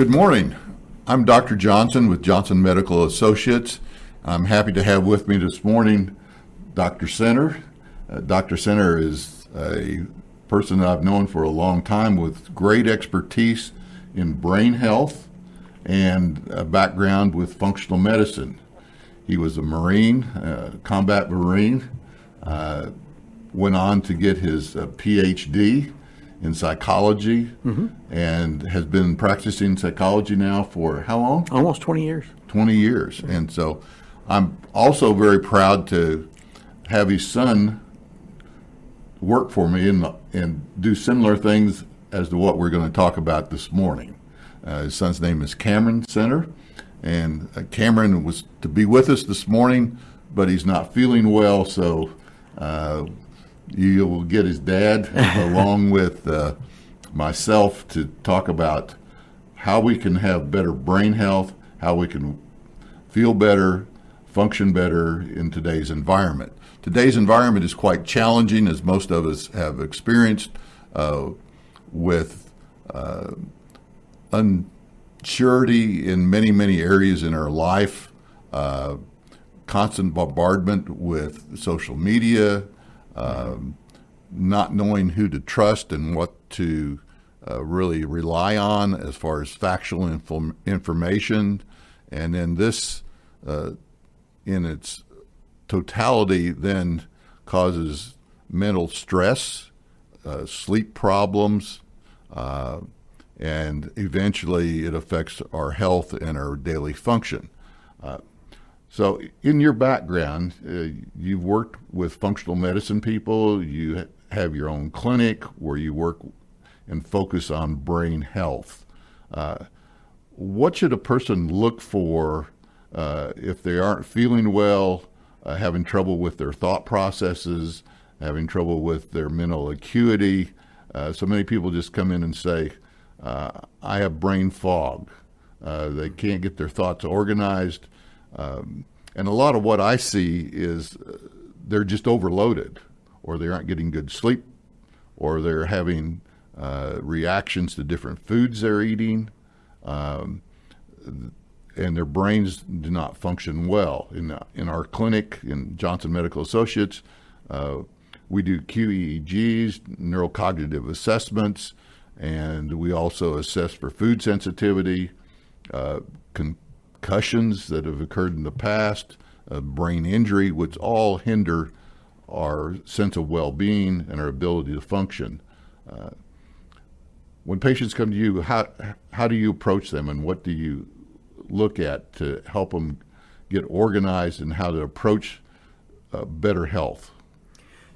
Good morning. I'm Dr. Johnson with Johnson Medical Associates. I'm happy to have with me this morning Dr. Center. Dr. Center is a person I've known for a long time with great expertise in brain health and a background with functional medicine. He was a Marine, combat Marine, went on to get his PhD in psychology, and has been practicing psychology now for how long? Almost 20 years. 20 years. And so I'm also very proud to have his son work for me and do similar things as to what we're going to talk about this morning. His son's name is Cameron Center, and Cameron was to be with us this morning, but he's not feeling well, so you will get his dad along with myself to talk about how we can have better brain health, how we can feel better, function better in today's environment. Today's environment is quite challenging, as most of us have experienced, with unsurety in many, many areas in our life, constant bombardment with social media, not knowing who to trust and what to really rely on as far as factual information. And then this, in its totality, then causes mental stress, sleep problems, and eventually it affects our health and our daily function. So in your background, you've worked with functional medicine people, you have your own clinic where you work and focus on brain health. What should a person look for if they aren't feeling well, having trouble with their thought processes, having trouble with their mental acuity? So many people just come in and say, I have brain fog. They can't get their thoughts organized. And a lot of what I see is they're just overloaded, or they aren't getting good sleep, or they're having reactions to different foods they're eating, and their brains do not function well. In our clinic, in Johnson Medical Associates, we do QEEGs, neurocognitive assessments, and we also assess for food sensitivity, concussions that have occurred in the past, brain injury, which all hinder our sense of well-being and our ability to function. When patients come to you, how do you approach them, and what do you look at to help them get organized and how to approach better health?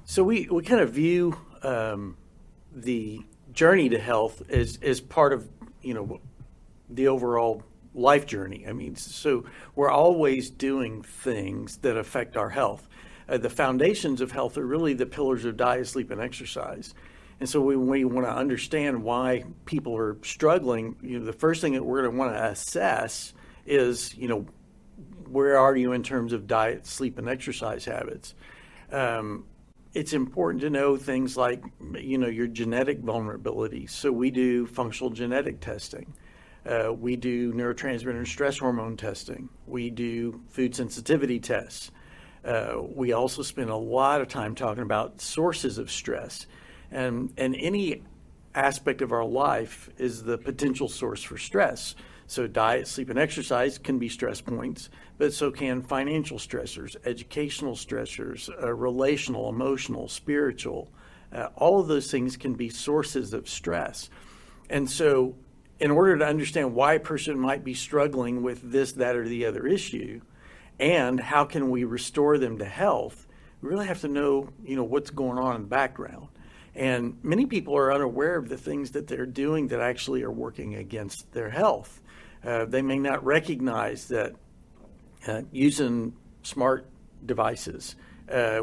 So we kind of view the journey to health as part of, the overall life journey. I mean, so we're always doing things that affect our health. The foundations of health are really the pillars of diet, sleep, and exercise. And so when we want to understand why people are struggling, the first thing that we're going to want to assess is, where are you in terms of diet, sleep, and exercise habits? It's important to know things like, your genetic vulnerability. So we do functional genetic testing. We do neurotransmitter and stress hormone testing. We do food sensitivity tests. We also spend a lot of time talking about sources of stress. And any aspect of our life is the potential source for stress. So diet, sleep, and exercise can be stress points, but so can financial stressors, educational stressors, relational, emotional, spiritual. All of those things can be sources of stress. And so in order to understand why a person might be struggling with this, that, or the other issue, and how can we restore them to health, we really have to know, what's going on in the background. And many people are unaware of the things that they're doing that actually are working against their health. They may not recognize that using smart devices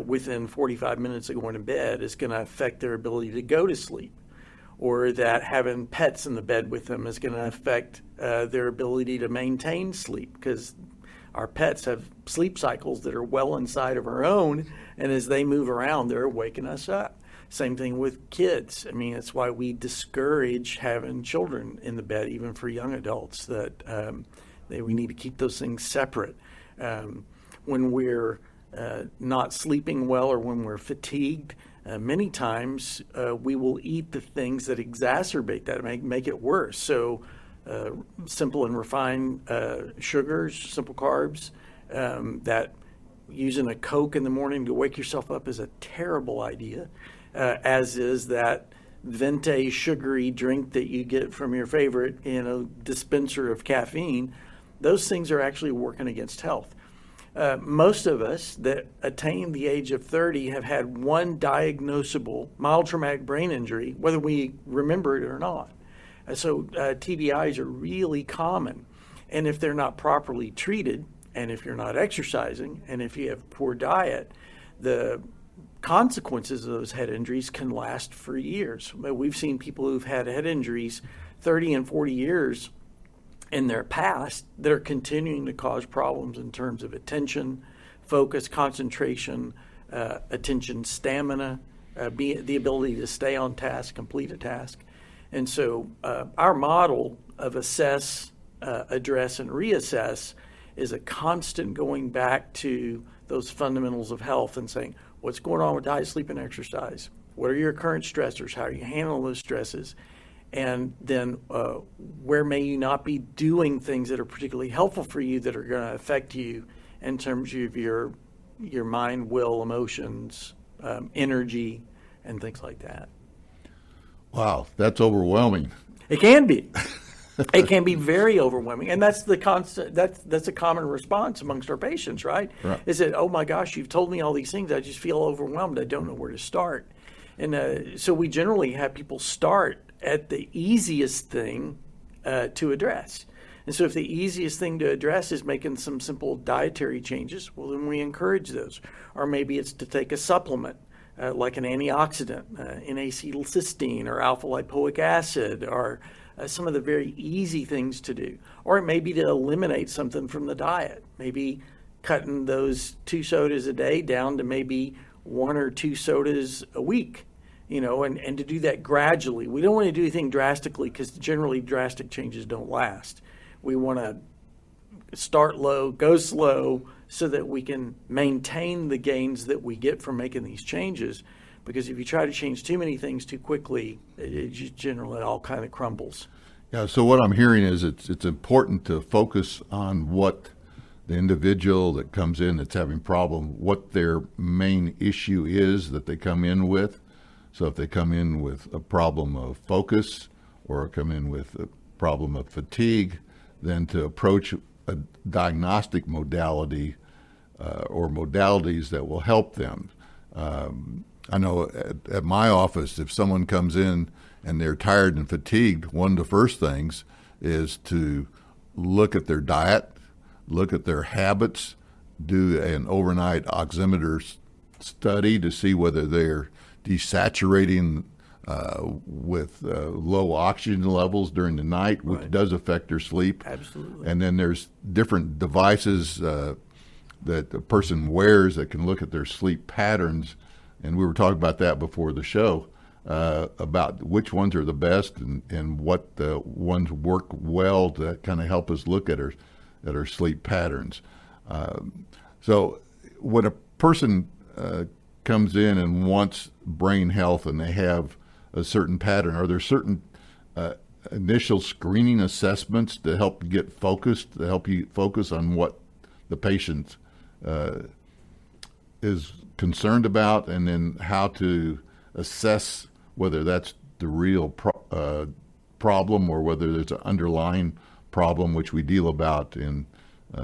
within 45 minutes of going to bed is going to affect their ability to go to sleep, or that having pets in the bed with them is going to affect their ability to maintain sleep, because our pets have sleep cycles that are well inside of our own, and as they move around, they're waking us up. Same thing with kids. I mean, that's why we discourage having children in the bed, even for young adults, that we need to keep those things separate. When we're not sleeping well or when we're fatigued, many times we will eat the things that exacerbate that, make it worse. So simple and refined sugars, simple carbs, that using a Coke in the morning to wake yourself up is a terrible idea, as is that venti sugary drink that you get from your favorite dispenser of caffeine. Those things are actually working against health. Most of us that attain the age of 30 have had one diagnosable mild traumatic brain injury, whether we remember it or not. So TBIs are really common. And if they're not properly treated, and if you're not exercising, and if you have poor diet, the consequences of those head injuries can last for years. We've seen people who've had head injuries 30 and 40 years in their past that are continuing to cause problems in terms of attention, focus, concentration, attention stamina, the ability to stay on task, complete a task. And so our model of assess, address, and reassess is a constant going back to those fundamentals of health and saying, what's going on with diet, sleep, and exercise? What are your current stressors? How are you handling those stresses? And then where may you not be doing things that are particularly helpful for you that are going to affect you in terms of your mind, will, emotions, energy, and things like that. Wow, that's overwhelming. It can be. It can be very overwhelming, and that's the constant. That's a common response amongst our patients, right? Is that, oh my gosh, you've told me all these things. I just feel overwhelmed. I don't know where to start. And so we generally have people start at the easiest thing to address. And so if the easiest thing to address is making some simple dietary changes, well, then we encourage those. Or maybe it's to take a supplement like an antioxidant, N-acetylcysteine or alpha-lipoic acid, or some of the very easy things to do. Or it may be to eliminate something from the diet, maybe cutting those 2 sodas a day down to maybe 1 or 2 sodas a week, and to do that gradually. We don't want to do anything drastically because generally drastic changes don't last. We want to start low, go slow, so that we can maintain the gains that we get from making these changes. Because if you try to change too many things too quickly, it just generally all kind of crumbles. Yeah, so what I'm hearing is it's important to focus on what the individual that comes in that's having a problem, what their main issue is that they come in with. So if they come in with a problem of focus or come in with a problem of fatigue, then to approach a diagnostic modality or modalities that will help them. I know at my office, if someone comes in and they're tired and fatigued, one of the first things is to look at their diet, look at their habits, do an overnight oximeter study to see whether they're desaturating with low oxygen levels during the night, which does affect their sleep. Absolutely. And then there's different devices that a person wears that can look at their sleep patterns. And we were talking about that before the show, about which ones are the best and what ones work well to kind of help us look at our sleep patterns. So when a person comes in and wants brain health and they have a certain pattern, are there certain initial screening assessments to help get focused, to help you focus on what the patient is concerned about, and then how to assess whether that's the real problem or whether there's an underlying problem, which we deal about in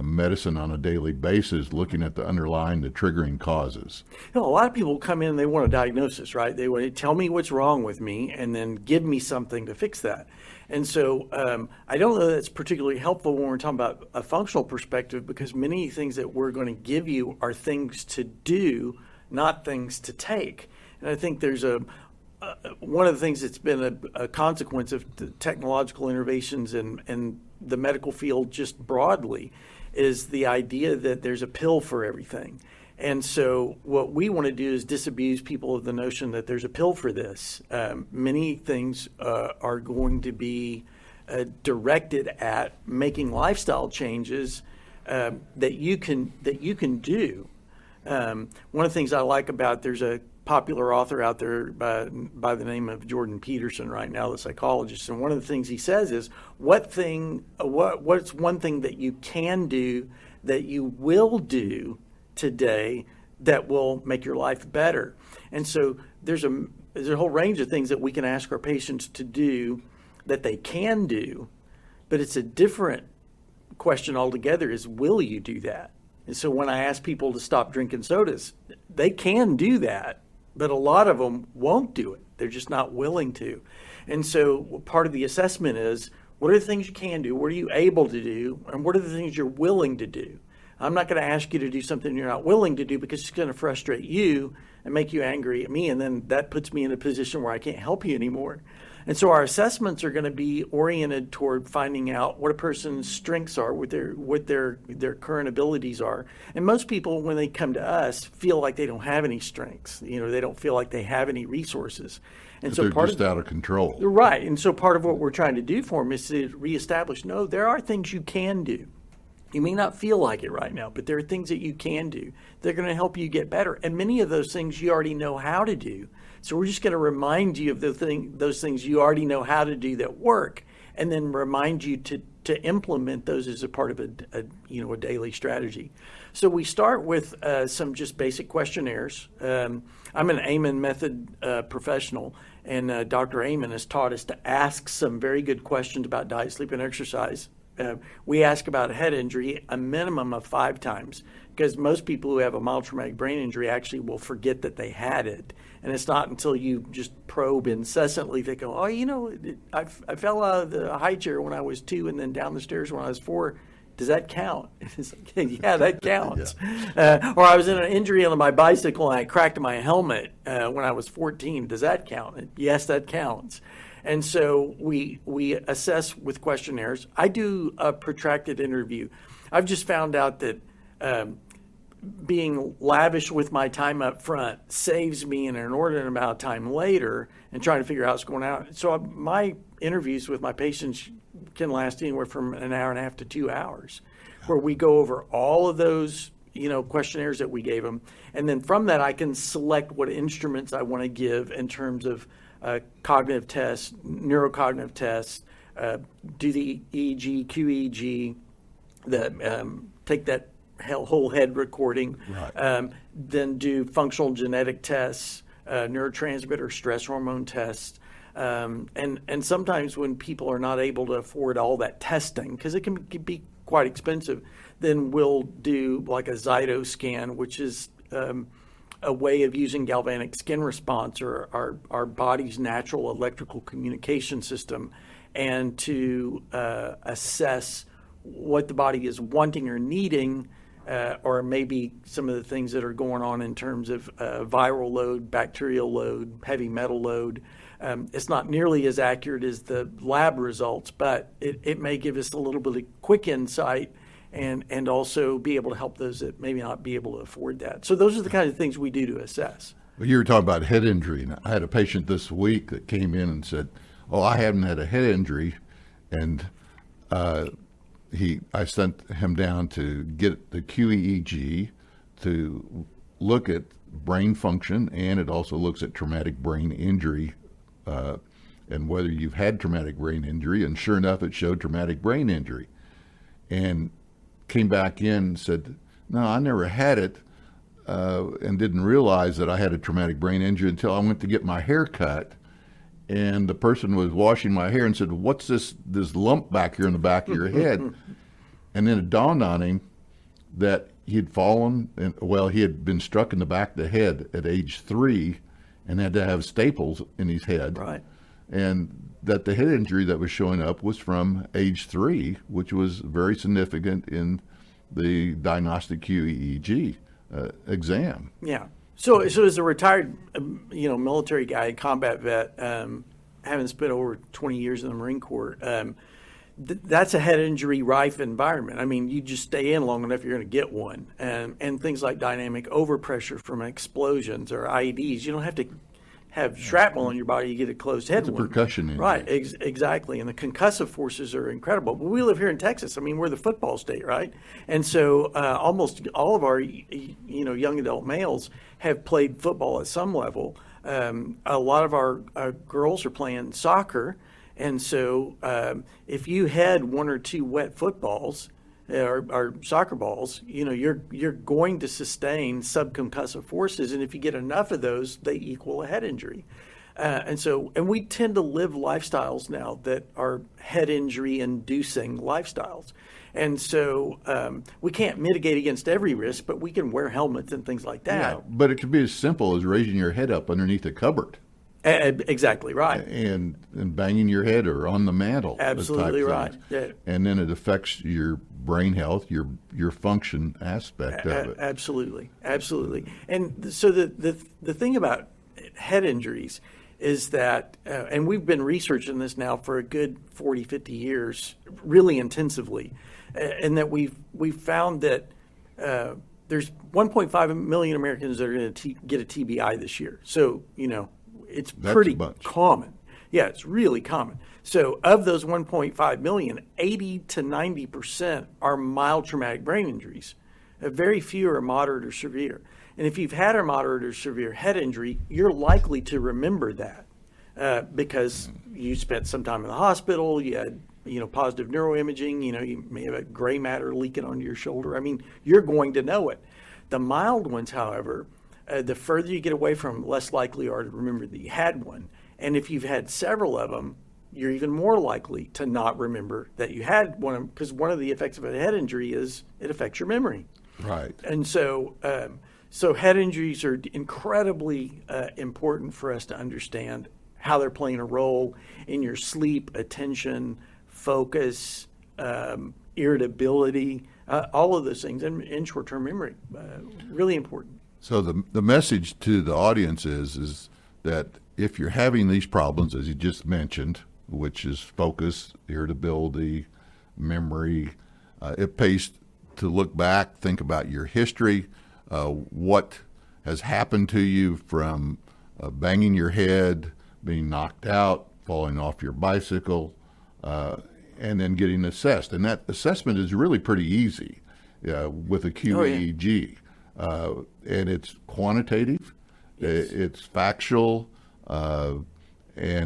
medicine on a daily basis, looking at the underlying, the triggering causes. A lot of people come in and they want a diagnosis, right? They want to tell me what's wrong with me and then give me something to fix that. And so I don't know that it's particularly helpful when we're talking about a functional perspective, because many things that we're going to give you are things to do, not things to take. And I think there's one of the things that's been a consequence of the technological innovations in the medical field just broadly is the idea that there's a pill for everything. And so what we want to do is disabuse people of the notion that there's a pill for this. Many things are going to be directed at making lifestyle changes that you can do. One of the things I like about, there's a popular author out there by the name of Jordan Peterson right now, the psychologist, and one of the things he says is, what's one thing that you can do, that you will do today, that will make your life better? And so there's a whole range of things that we can ask our patients to do that they can do, but it's a different question altogether, is will you do that? And so when I ask people to stop drinking sodas, they can do that, but a lot of them won't do it. They're just not willing to. And so part of the assessment is, what are the things you can do? What are you able to do? And what are the things you're willing to do? I'm not going to ask you to do something you're not willing to do, because it's going to frustrate you and make you angry at me. And then that puts me in a position where I can't help you anymore. And so our assessments are going to be oriented toward finding out what a person's strengths are, what their current abilities are. And most people, when they come to us, feel like they don't have any strengths. They don't feel like they have any resources. And so they're just out of control. Right. And so part of what we're trying to do for them is to reestablish, no, there are things you can do. You may not feel like it right now, but there are things that you can do. They're going to help you get better. And many of those things you already know how to do. So we're just going to remind you of those things you already know how to do that work, and then remind you to implement those as a part of a daily strategy. So we start with some just basic questionnaires. I'm an Amen method professional, and Dr. Amen has taught us to ask some very good questions about diet, sleep, and exercise. We ask about a head injury a minimum of 5 times, because most people who have a mild traumatic brain injury actually will forget that they had it. And it's not until you just probe incessantly that go, I fell out of the high chair when I was 2 and then down the stairs when I was 4. Does that count? It's like, yeah, that counts. Yeah. Or I was in an injury on my bicycle and I cracked my helmet when I was 14. Does that count? Yes, that counts. And so we assess with questionnaires. I do a protracted interview. I've just found out that being lavish with my time up front saves me an inordinate amount of time later and trying to figure out what's going on. So my interviews with my patients can last anywhere from an hour and a half to 2 hours, where we go over all of those questionnaires that we gave them. And then from that, I can select what instruments I want to give in terms of cognitive tests, neurocognitive tests, do the EEG, QEEG, take that whole head recording, right. Then do functional genetic tests, neurotransmitter stress hormone tests. And sometimes when people are not able to afford all that testing, because it can be quite expensive, then we'll do like a Zyto scan, which is a way of using galvanic skin response, or our body's natural electrical communication system, and to assess what the body is wanting or needing, or maybe some of the things that are going on in terms of viral load, bacterial load, heavy metal load. It's not nearly as accurate as the lab results, but it may give us a little bit of quick insight and also be able to help those that maybe not be able to afford that. So those are the kind of things we do to assess. Well, you were talking about head injury. And I had a patient this week that came in and said, I haven't had a head injury. And I sent him down to get the QEEG to look at brain function, and it also looks at traumatic brain injury and whether you've had traumatic brain injury. And sure enough, it showed traumatic brain injury. And came back in and said, no, I never had it, and didn't realize that I had a traumatic brain injury until I went to get my hair cut. And the person was washing my hair and said, what's this lump back here in the back of your head? And then it dawned on him that he had fallen, he had been struck in the back of the head at age 3 and had to have staples in his head. Right. And that the head injury that was showing up was from age 3, which was very significant in the diagnostic QEEG exam. Yeah. So as a retired, military guy, combat vet, having spent over 20 years in the Marine Corps, that's a head injury rife environment. I mean, you just stay in long enough, you're going to get one. And things like dynamic overpressure from explosions or IEDs, you don't have to have shrapnel on your body, you get a closed head It's a wound. percussion injury. Right, exactly. And the concussive forces are incredible. But we live here in Texas. I mean, we're the football state, right? And so almost all of our young adult males have played football at some level. A lot of our girls are playing soccer. And so if you had one or two wet footballs or soccer balls, you're going to sustain subconcussive forces. And if you get enough of those, they equal a head injury. And we tend to live lifestyles now that are head injury inducing lifestyles. And so we can't mitigate against every risk, but we can wear helmets and things like that. Yeah, but it could be as simple as raising your head up underneath a cupboard. Exactly right. And banging your head or on the mantle. Absolutely right. Yeah. And then it affects your brain health, your function aspect of it. Absolutely. And so the thing about head injuries is that, and we've been researching this now for a good 40, 50 years, really intensively, and that we've found that there's 1.5 million Americans that are going to get a TBI this year. So, it's pretty common. Yeah, it's really common. So of those 1.5 million, 80 to 90% are mild traumatic brain injuries. Very few are moderate or severe. And if you've had a moderate or severe head injury, you're likely to remember that because you spent some time in the hospital, you had positive neuroimaging, you may have a gray matter leaking onto your shoulder. I mean, you're going to know it. The mild ones, however, the further you get away from, less likely you are to remember that you had one. And if you've had several of them, you're even more likely to not remember that you had one, because one of the effects of a head injury is it affects your memory. Right. And so head injuries are incredibly important for us to understand how they're playing a role in your sleep, attention, focus, irritability, all of those things, and in short-term memory. Really important. So the message to the audience is that if you're having these problems, as you just mentioned, which is focus, irritability, memory, it pays to look back, think about your history, what has happened to you from banging your head, being knocked out, falling off your bicycle, and then getting assessed. And that assessment is really pretty easy with a QEEG. And it's quantitative, yes. It's factual, and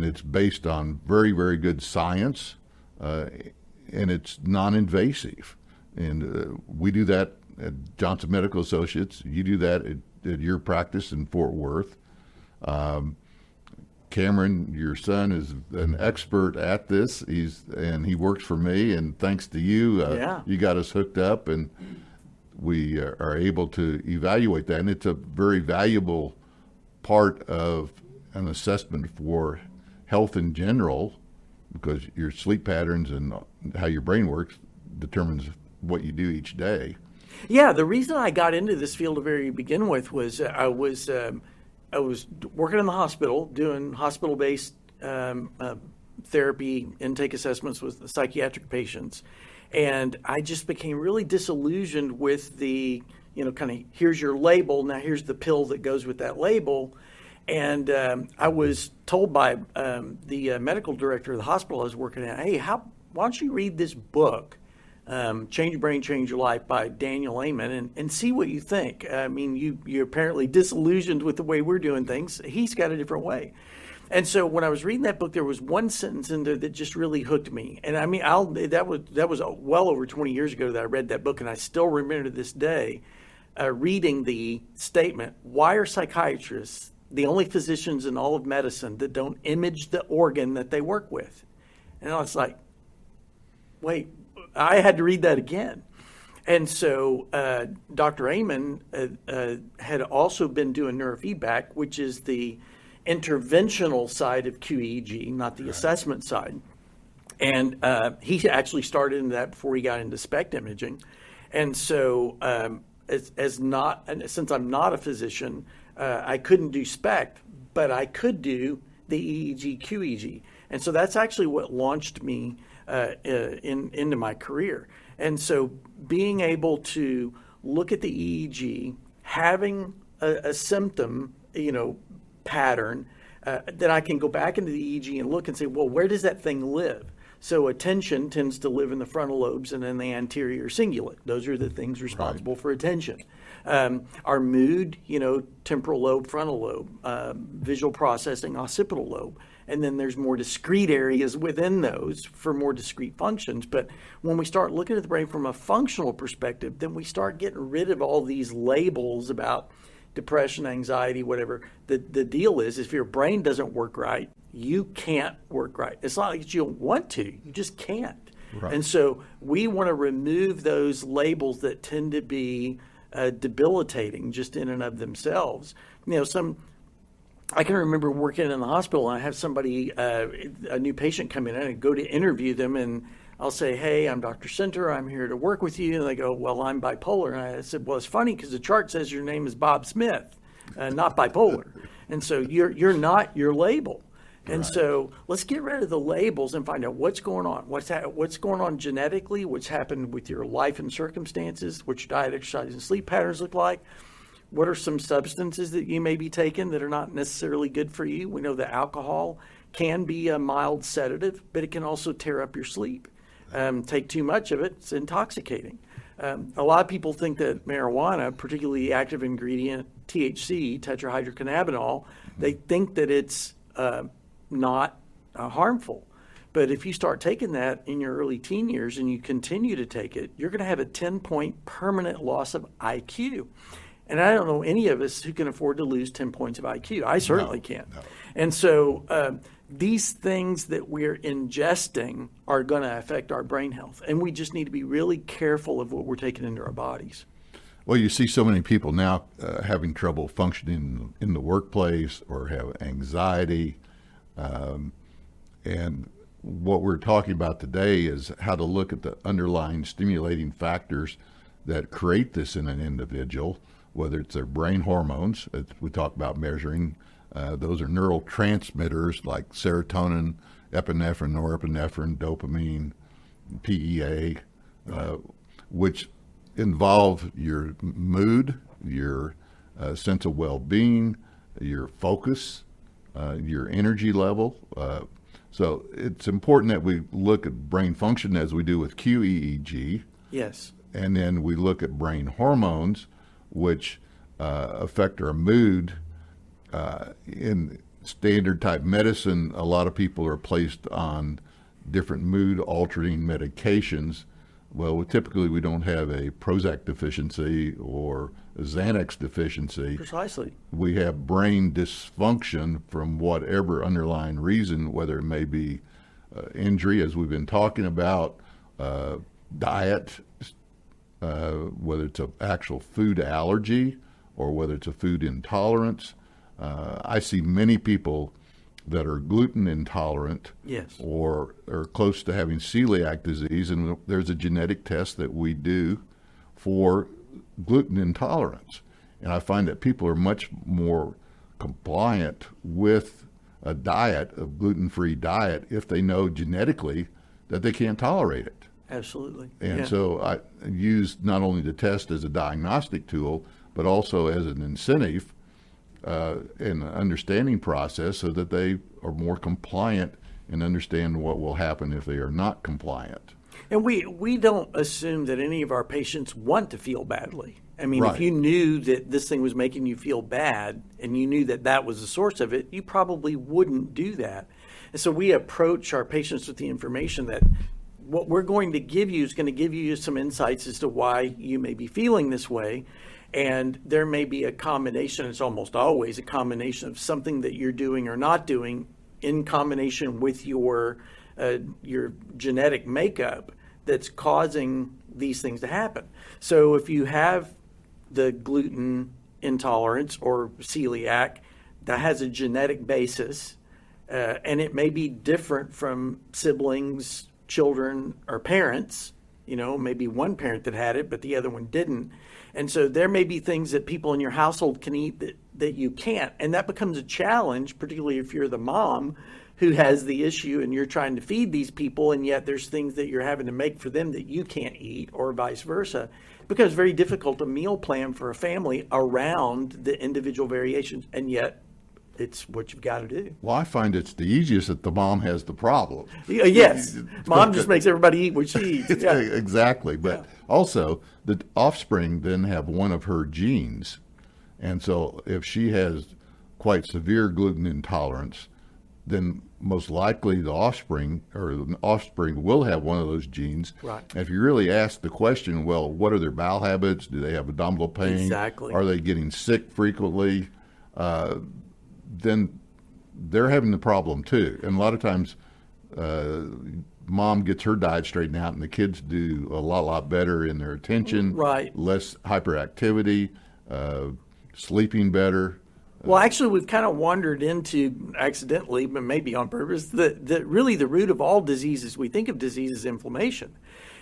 it's based on very, very good science, and it's non-invasive. And we do that at Johnson Medical Associates. You do that at your practice in Fort Worth. Cameron, your son, is an expert at this. He works for me, and thanks to you, you got us hooked up, and we are able to evaluate that. And it's a very valuable part of an assessment for health in general, because your sleep patterns and how your brain works determines what you do each day. Yeah, the reason I got into this field to very begin with was I was working in the hospital doing hospital-based therapy, intake assessments with psychiatric patients. And I just became really disillusioned with the, kind of, here's your label, now here's the pill that goes with that label. And I was told by the medical director of the hospital I was working at, hey, why don't you read this book, Change Your Brain, Change Your Life by Daniel Amen, and see what you think. I mean, you're apparently disillusioned with the way we're doing things. He's got a different way. And so when I was reading that book, there was one sentence in there that just really hooked me. And I mean, that was well over 20 years ago that I read that book, and I still remember to this day reading the statement, why are psychiatrists the only physicians in all of medicine that don't image the organ that they work with? And I was like, wait, I had to read that again. And so Dr. Amen had also been doing neurofeedback, which is the interventional side of QEEG, not the assessment side. And he actually started in that before he got into SPECT imaging. And so since I'm not a physician, I couldn't do SPECT, but I could do the EEG, QEEG. And so that's actually what launched me into my career. And so being able to look at the EEG, having a symptom, pattern, that I can go back into the EEG and look and say, well, where does that thing live? So attention tends to live in the frontal lobes and in the anterior cingulate. Those are the things responsible for attention. Our mood, temporal lobe, frontal lobe, visual processing, occipital lobe. And then there's more discrete areas within those for more discrete functions. But when we start looking at the brain from a functional perspective, then we start getting rid of all these labels about depression, anxiety, whatever. The deal is if your brain doesn't work right, you can't work right. It's not like you don't want to, you just can't. Right. And so we want to remove those labels that tend to be debilitating just in and of themselves. I can remember working in the hospital and I have somebody, a new patient come in and I go to interview them and I'll say, hey, I'm Dr. Center. I'm here to work with you. And they go, well, I'm bipolar. And I said, well, it's funny because the chart says your name is Bob Smith, not bipolar. And so you're not your label. And Right. so let's get rid of the labels and find out what's going on. What's going on genetically, what's happened with your life and circumstances, what your diet, exercise, and sleep patterns look like. What are some substances that you may be taking that are not necessarily good for you? We know that alcohol can be a mild sedative, but it can also tear up your sleep. Take too much of it, it's intoxicating. A lot of people think that marijuana, particularly the active ingredient THC, tetrahydrocannabinol, they think that it's not harmful. But if you start taking that in your early teen years and you continue to take it, you're going to have a 10-point permanent loss of IQ. And I don't know any of us who can afford to lose 10 points of IQ. I certainly can't. No. And so these things that we're ingesting are going to affect our brain health. And we just need to be really careful of what we're taking into our bodies. Well, you see so many people now having trouble functioning in the workplace or have anxiety. And what we're talking about today is how to look at the underlying stimulating factors that create this in an individual, whether it's their brain hormones. We talk about measuring. Those are neurotransmitters like serotonin, epinephrine, norepinephrine, dopamine, PEA, which involve your mood, your sense of well-being, your focus, your energy level. So it's important that we look at brain function as we do with QEEG. Yes. And then we look at brain hormones, which affect our mood. In standard type medicine, a lot of people are placed on different mood altering medications. Well, typically we don't have a Prozac deficiency or a Xanax deficiency. Precisely. We have brain dysfunction from whatever underlying reason, whether it may be injury, as we've been talking about, diet, whether it's an actual food allergy or whether it's a food intolerance. I see many people that are gluten intolerant, Yes. or are close to having celiac disease, and there's a genetic test that we do for gluten intolerance. And I find that people are much more compliant with a diet, a gluten-free diet, if they know genetically that they can't tolerate it. Absolutely. And Yeah. so I use not only the test as a diagnostic tool, but also as an incentive and an understanding process so that they are more compliant and understand what will happen if they are not compliant. And we don't assume that any of our patients want to feel badly. I mean, Right. if you knew that this thing was making you feel bad and you knew that that was the source of it, you probably wouldn't do that. And so we approach our patients with the information that what we're going to give you is going to give you some insights as to why you may be feeling this way. And there may be a combination, it's almost always a combination of something that you're doing or not doing in combination with your genetic makeup that's causing these things to happen. So if you have the gluten intolerance or celiac, that has a genetic basis, and it may be different from siblings, children, or parents. Maybe one parent that had it, but the other one didn't. And so there may be things that people in your household can eat that you can't. And that becomes a challenge, particularly if you're the mom, who has the issue, and you're trying to feed these people, and yet there's things that you're having to make for them that you can't eat, or vice versa. It becomes very difficult to meal plan for a family around the individual variations, and yet it's what you've got to do. Well, I find it's the easiest that the mom has the problem. Yes. Mom just makes everybody eat what she eats. Yeah. Exactly. But also, the offspring then have one of her genes. And so if she has quite severe gluten intolerance, then most likely the offspring will have one of those genes. Right. And if you really ask the question, well, what are their bowel habits? Do they have abdominal pain? Exactly. Are they getting sick frequently? Then they're having the problem too. And a lot of times, mom gets her diet straightened out, and the kids do a lot better in their attention, right? Less hyperactivity, sleeping better. Well, actually, we've kind of wandered into, accidentally, but maybe on purpose, that really the root of all diseases, we think of disease as inflammation.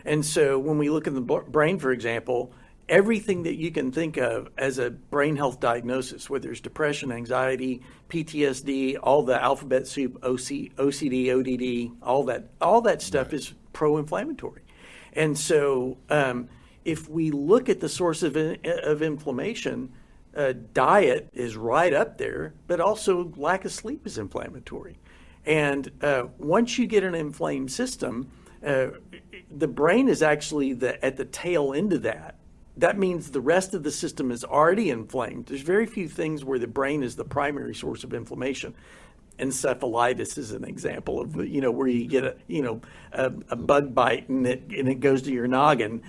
And so when we look in the brain, for example, everything that you can think of as a brain health diagnosis, whether it's depression, anxiety, PTSD, all the alphabet soup, OCD, ODD, all that stuff is pro-inflammatory. And so if we look at the source of inflammation, diet is right up there, but also lack of sleep is inflammatory. And once you get an inflamed system, the brain is actually at the tail end of that. That means the rest of the system is already inflamed. There's very few things where the brain is the primary source of inflammation. Encephalitis is an example of, where you get a bug bite and it goes to your noggin,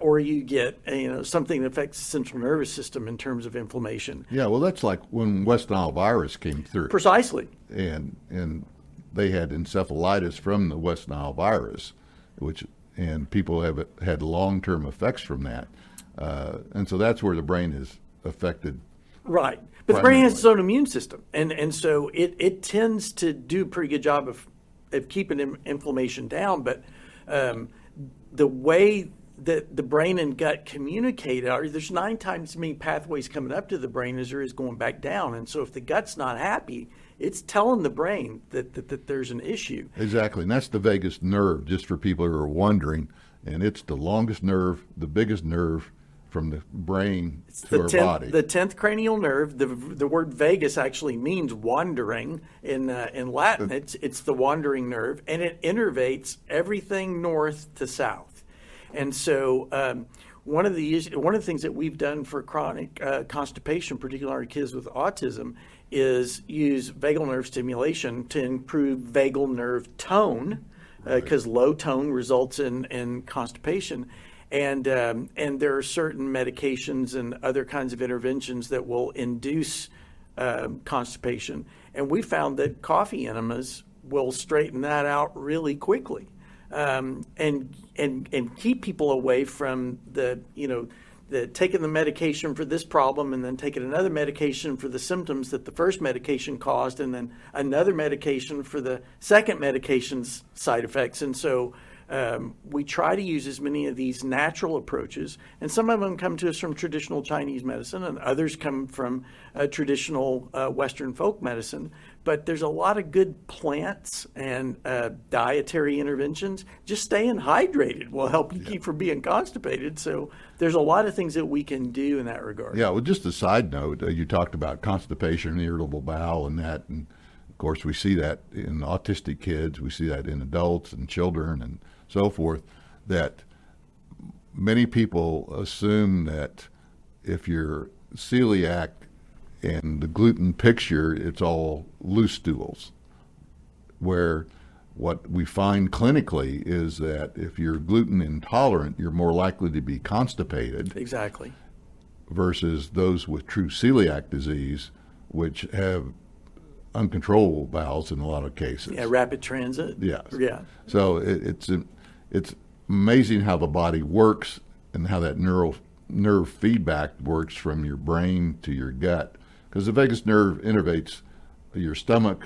or you get something that affects the central nervous system in terms of inflammation. Yeah, well, that's like when West Nile virus came through. Precisely. And they had encephalitis from the West Nile virus, and people have had long-term effects from that. And so that's where the brain is affected. Right. But the brain has its own immune system. And so it tends to do a pretty good job of keeping inflammation down. But the way that the brain and gut communicate there's 9 times as many pathways coming up to the brain as there is going back down. And so if the gut's not happy, it's telling the brain that there's an issue. Exactly. And that's the vagus nerve, just for people who are wondering. And it's the longest nerve, the biggest nerve from the brain to our body. The 10th cranial nerve. The word vagus actually means wandering in Latin. It's the wandering nerve, and it innervates everything north to south. And so one of the things that we've done for chronic constipation, particularly kids with autism, is use vagal nerve stimulation to improve vagal nerve tone, because low tone results in constipation. And there are certain medications and other kinds of interventions that will induce constipation. And we found that coffee enemas will straighten that out really quickly, and keep people away from the taking the medication for this problem and then taking another medication for the symptoms that the first medication caused, and then another medication for the second medication's side effects. And so we try to use as many of these natural approaches, and some of them come to us from traditional Chinese medicine, and others come from traditional Western folk medicine. But there's a lot of good plants and dietary interventions. Just staying hydrated will help you keep from being constipated. So there's a lot of things that we can do in that regard. Yeah, well, just a side note, you talked about constipation and irritable bowel and that, and of course we see that in autistic kids, we see that in adults and children and so forth, that many people assume that if you're celiac and the gluten picture, it's all loose stools, where what we find clinically is that if you're gluten intolerant, you're more likely to be constipated. Exactly. Versus those with true celiac disease, which have uncontrollable bowels in a lot of cases. Yeah, rapid transit. Yes. Yeah. So it's amazing how the body works and how that nerve feedback works from your brain to your gut. Because the vagus nerve innervates your stomach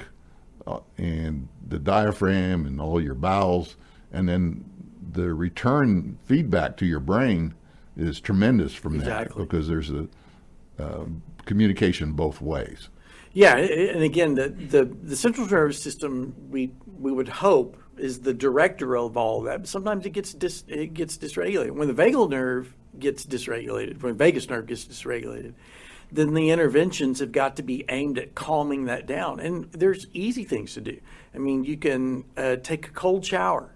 and the diaphragm and all your bowels, and then the return feedback to your brain is tremendous from that, because there's a communication both ways. Yeah, and again, the central nervous system we would hope is the director of all of that. But sometimes it gets dysregulated. When the vagal nerve gets dysregulated, when the vagus nerve gets dysregulated, then the interventions have got to be aimed at calming that down. And there's easy things to do. I mean, you can take a cold shower.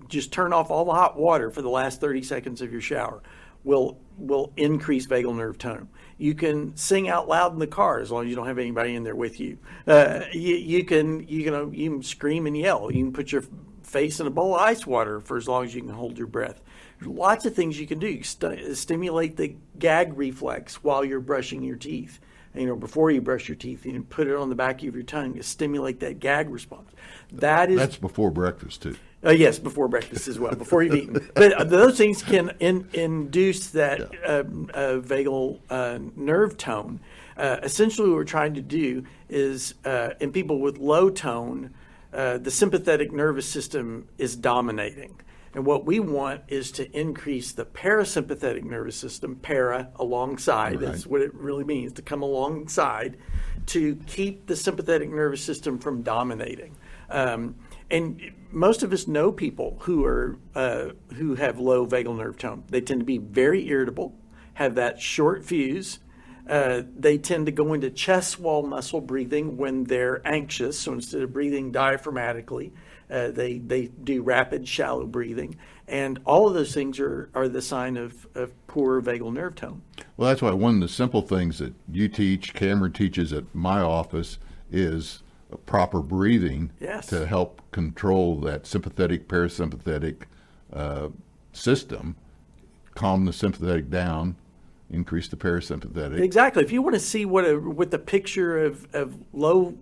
Just turn off all the hot water for the last 30 seconds of your shower. Will increase vagal nerve tone. You can sing out loud in the car as long as you don't have anybody in there with you. You can scream and yell. You can put your face in a bowl of ice water for as long as you can hold your breath. There's lots of things you can do. Stimulate the gag reflex while you're brushing your teeth. Before you brush your teeth, you can put it on the back of your tongue to stimulate that gag response. That's before breakfast too. Yes, before breakfast as well, before you've eaten. But those things can induce that vagal nerve tone. Essentially, what we're trying to do is, in people with low tone, the sympathetic nervous system is dominating. And what we want is to increase the parasympathetic nervous system, para, alongside. Right. That's what it really means, to come alongside, to keep the sympathetic nervous system from dominating. And most of us know people who have low vagal nerve tone. They tend to be very irritable, have that short fuse. They tend to go into chest wall muscle breathing when they're anxious. So instead of breathing diaphragmatically, they do rapid, shallow breathing. And all of those things are the sign of poor vagal nerve tone. Well, that's why one of the simple things that you teach, Cameron teaches at my office, is proper breathing. Yes. To help control that sympathetic, parasympathetic system, calm the sympathetic down, increase the parasympathetic. Exactly. If you want to see what the picture of low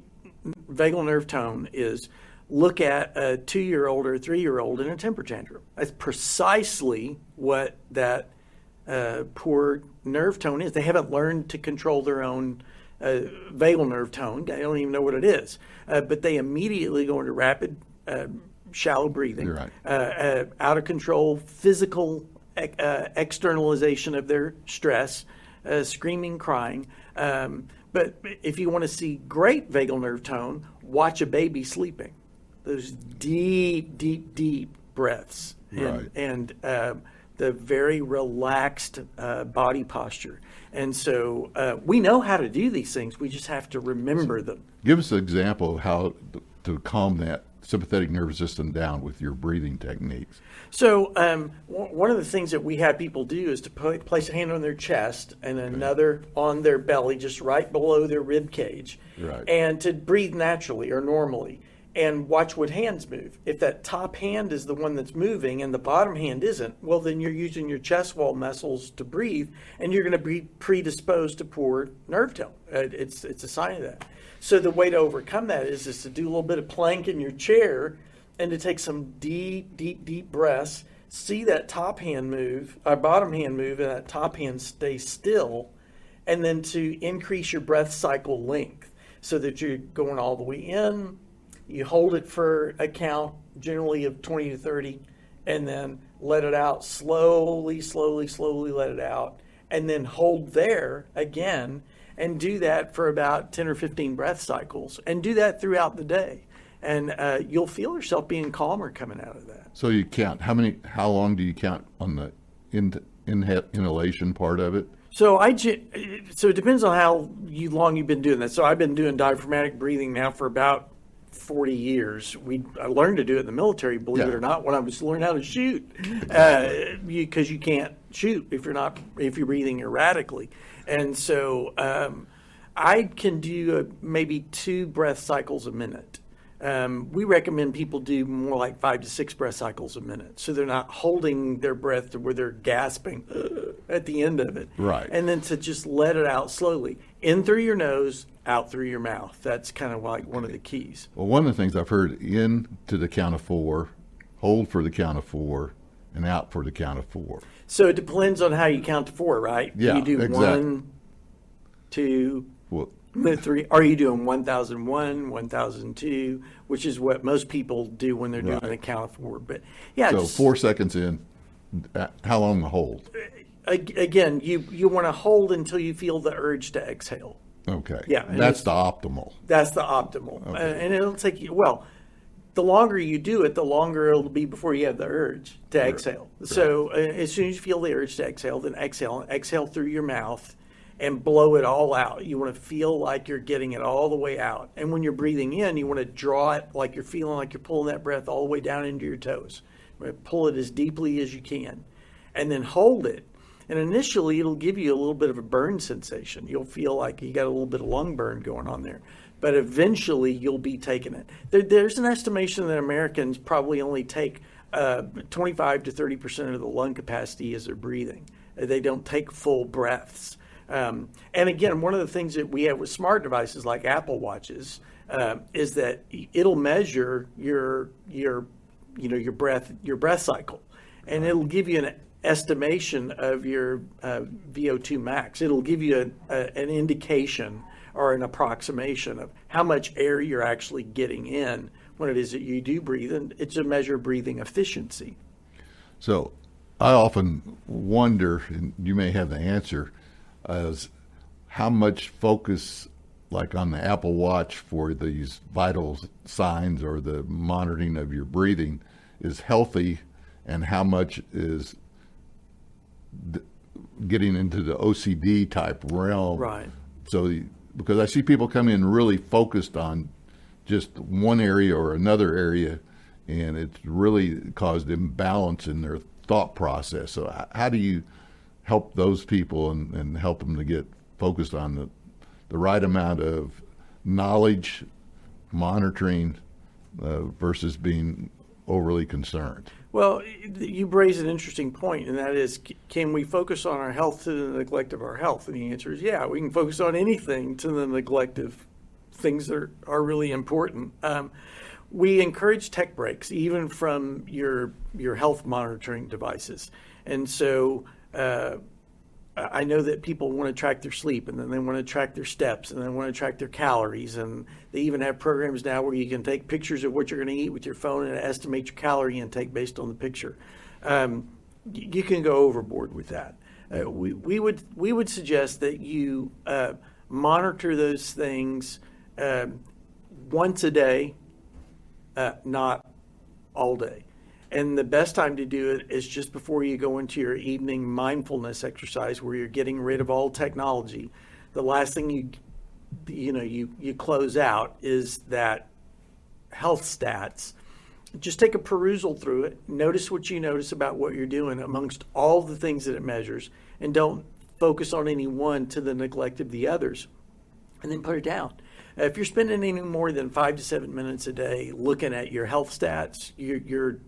vagal nerve tone is, look at a 2-year-old or a 3-year-old in a temper tantrum. That's precisely what that poor nerve tone is. They haven't learned to control their own vagal nerve tone. They don't even know what it is. But they immediately go into rapid, shallow breathing, You're right. Out of control, physical externalization of their stress, screaming, crying. But if you want to see great vagal nerve tone, watch a baby sleeping. Those deep, deep, deep breaths. Right. And the very relaxed body posture. And so we know how to do these things. We just have to remember them. Give us an example of how to calm that sympathetic nervous system down with your breathing techniques. So one of the things that we have people do is to place a hand on their chest and another on their belly, just right below their rib cage, right. And to breathe naturally or normally. And watch what hands move. If that top hand is the one that's moving and the bottom hand isn't, well, then you're using your chest wall muscles to breathe, and you're going to be predisposed to poor nerve tone. It's a sign of that. So the way to overcome that is to do a little bit of plank in your chair and to take some deep, deep, deep breaths. See that top hand move, bottom hand move, and that top hand stay still, and then to increase your breath cycle length so that you're going all the way in. You hold it for a count, generally of 20 to 30, and then let it out slowly, slowly, slowly let it out, and then hold there again, and do that for about 10 or 15 breath cycles, and do that throughout the day. And you'll feel yourself being calmer coming out of that. So you count, how long do you count on the inhalation part of it? So it depends on how long you've been doing that. So I've been doing diaphragmatic breathing now for about 40 years. I learned to do it in the military, believe it or not, when I was learning how to shoot, because you can't shoot if you're breathing erratically. And so I can do maybe 2 breath cycles a minute. We recommend people do more like 5 to 6 breath cycles a minute, so they're not holding their breath to where they're gasping at the end of it. Right. And then to just let it out slowly, in through your nose, out through your mouth. That's kind of like one of the keys. Well, one of the things I've heard, in to the count of 4, hold for the count of 4, and out for the count of 4. So it depends on how you count to 4, right? Yeah, you do exactly. 1, 2, Well, 3. Are you doing 1001, 1002, which is what most people do when they're doing a count of 4? But yeah, so 4 seconds in, how long to hold? Again, you want to hold until you feel the urge to exhale. Okay. Yeah, and That's the optimal. That's the optimal. Okay. And it'll take you, well, the longer you do it, the longer it'll be before you have the urge to exhale. So as soon as you feel the urge to exhale, then exhale through your mouth and blow it all out. You want to feel like you're getting it all the way out. And when you're breathing in, you want to draw it like you're feeling like you're pulling that breath all the way down into your toes. You want to pull it as deeply as you can. And then hold it. And initially, it'll give you a little bit of a burn sensation. You'll feel like you got a little bit of lung burn going on there. But eventually, you'll be taking it. There's an estimation that Americans probably only take 25 to 30% of the lung capacity as they're breathing. They don't take full breaths. And again, one of the things that we have with smart devices like Apple Watches is that it'll measure your breath cycle, and it'll give you an estimation of your VO2 max. It'll give you an indication or an approximation of how much air you're actually getting in when it is that you do breathe, and it's a measure of breathing efficiency. So I often wonder, and you may have the answer, as how much focus, like on the Apple Watch for these vital signs or the monitoring of your breathing, is healthy, and how much is getting into the OCD type realm. Right. So, because I see people come in really focused on just one area or another area, and it's really caused imbalance in their thought process. So how do you help those people and help them to get focused on the right amount of knowledge, monitoring, versus being overly concerned? Well, you raise an interesting point, and that is, can we focus on our health to the neglect of our health? And the answer is, yeah, we can focus on anything to the neglect of things that are really important. We encourage tech breaks, even from your health monitoring devices. And so I know that people want to track their sleep, and then they want to track their steps, and they want to track their calories. And they even have programs now where you can take pictures of what you're going to eat with your phone and estimate your calorie intake based on the picture. You can go overboard with that. We would suggest that you monitor those things once a day, not all day. And the best time to do it is just before you go into your evening mindfulness exercise, where you're getting rid of all technology. The last thing you close out is that health stats. Just take a perusal through it. Notice what you notice about what you're doing amongst all the things that it measures, and don't focus on any one to the neglect of the others. And then put it down. If you're spending any more than 5 to 7 minutes a day looking at your health stats, you're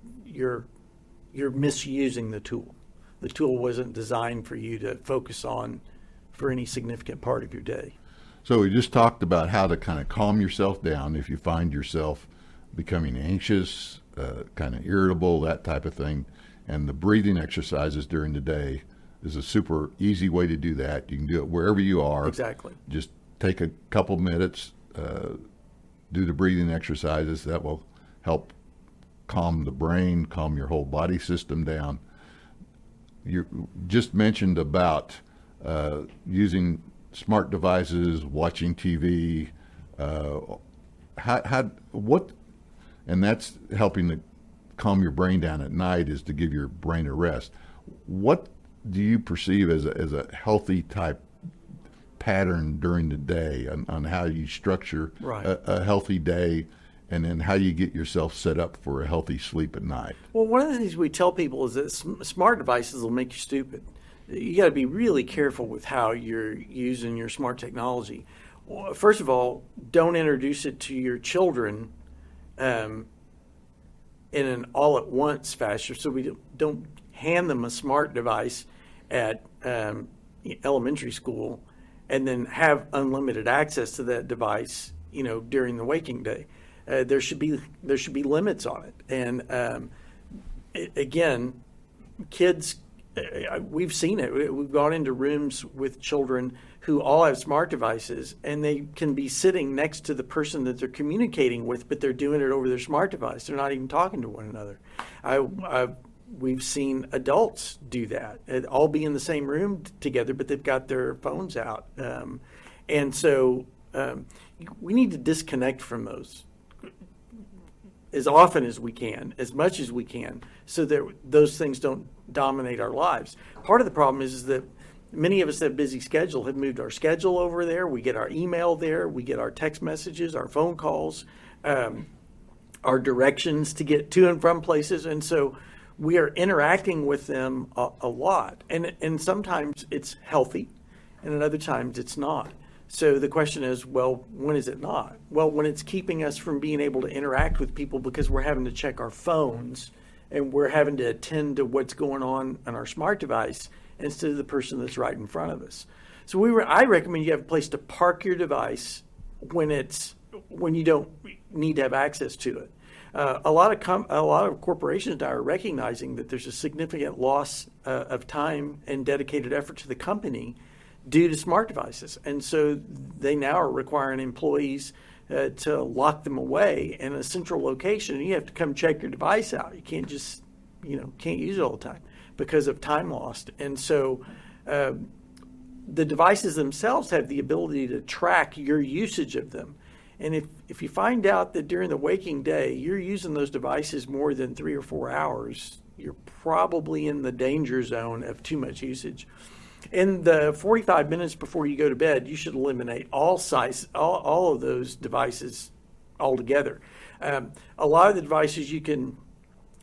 misusing the tool. The tool wasn't designed for you to focus on for any significant part of your day. So we just talked about how to kind of calm yourself down if you find yourself becoming anxious, kind of irritable, that type of thing. And the breathing exercises during the day is a super easy way to do that. You can do it wherever you are. Exactly. Just take a couple minutes, do the breathing exercises. That will help calm the brain, calm your whole body system down. You just mentioned about using smart devices, watching TV. What, and that's helping to calm your brain down at night, is to give your brain a rest. What do you perceive as a healthy type pattern during the day on how you structure a healthy day, and then how you get yourself set up for a healthy sleep at night? Well, one of the things we tell people is that smart devices will make you stupid. You got to be really careful with how you're using your smart technology. Well, first of all, don't introduce it to your children in an all-at-once fashion. So we don't hand them a smart device at elementary school and then have unlimited access to that device, during the waking day. There should be limits on it. And again, kids, we've seen it. We've gone into rooms with children who all have smart devices, and they can be sitting next to the person that they're communicating with, but they're doing it over their smart device. They're not even talking to one another. We've seen adults do that, all be in the same room together, but they've got their phones out. And so we need to disconnect from those as often as we can, as much as we can, so that those things don't dominate our lives. Part of the problem is that many of us that have busy schedule have moved our schedule over there. We get our email there. We get our text messages, our phone calls, our directions to get to and from places. And so we are interacting with them a lot. And sometimes it's healthy, and at other times it's not. So the question is, well, when is it not? Well, when it's keeping us from being able to interact with people because we're having to check our phones and we're having to attend to what's going on our smart device instead of the person that's right in front of us. So I recommend you have a place to park your device when you don't need to have access to it. A lot of corporations now are recognizing that there's a significant loss of time and dedicated effort to the company due to smart devices. And so they now are requiring employees to lock them away in a central location. And you have to come check your device out. You can't just, can't use it all the time because of time lost. And so the devices themselves have the ability to track your usage of them. And if you find out that during the waking day, you're using those devices more than 3 or 4 hours, you're probably in the danger zone of too much usage. In the 45 minutes before you go to bed, you should eliminate all of those devices altogether. A lot of the devices, you can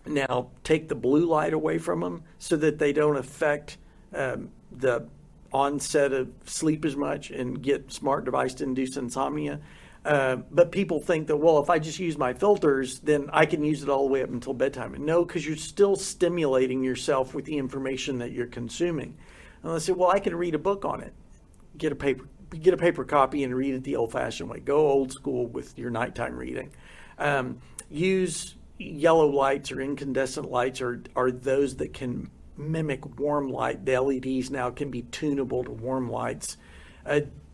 now take the blue light away from them so that they don't affect the onset of sleep as much and get smart device-induced insomnia. But people think that, well, if I just use my filters, then I can use it all the way up until bedtime. And no, because you're still stimulating yourself with the information that you're consuming. And I say, well, I can read a book on it. Get a paper copy and read it the old-fashioned way. Go old school with your nighttime reading. Use yellow lights or incandescent lights, or those that can mimic warm light. The LEDs now can be tunable to warm lights.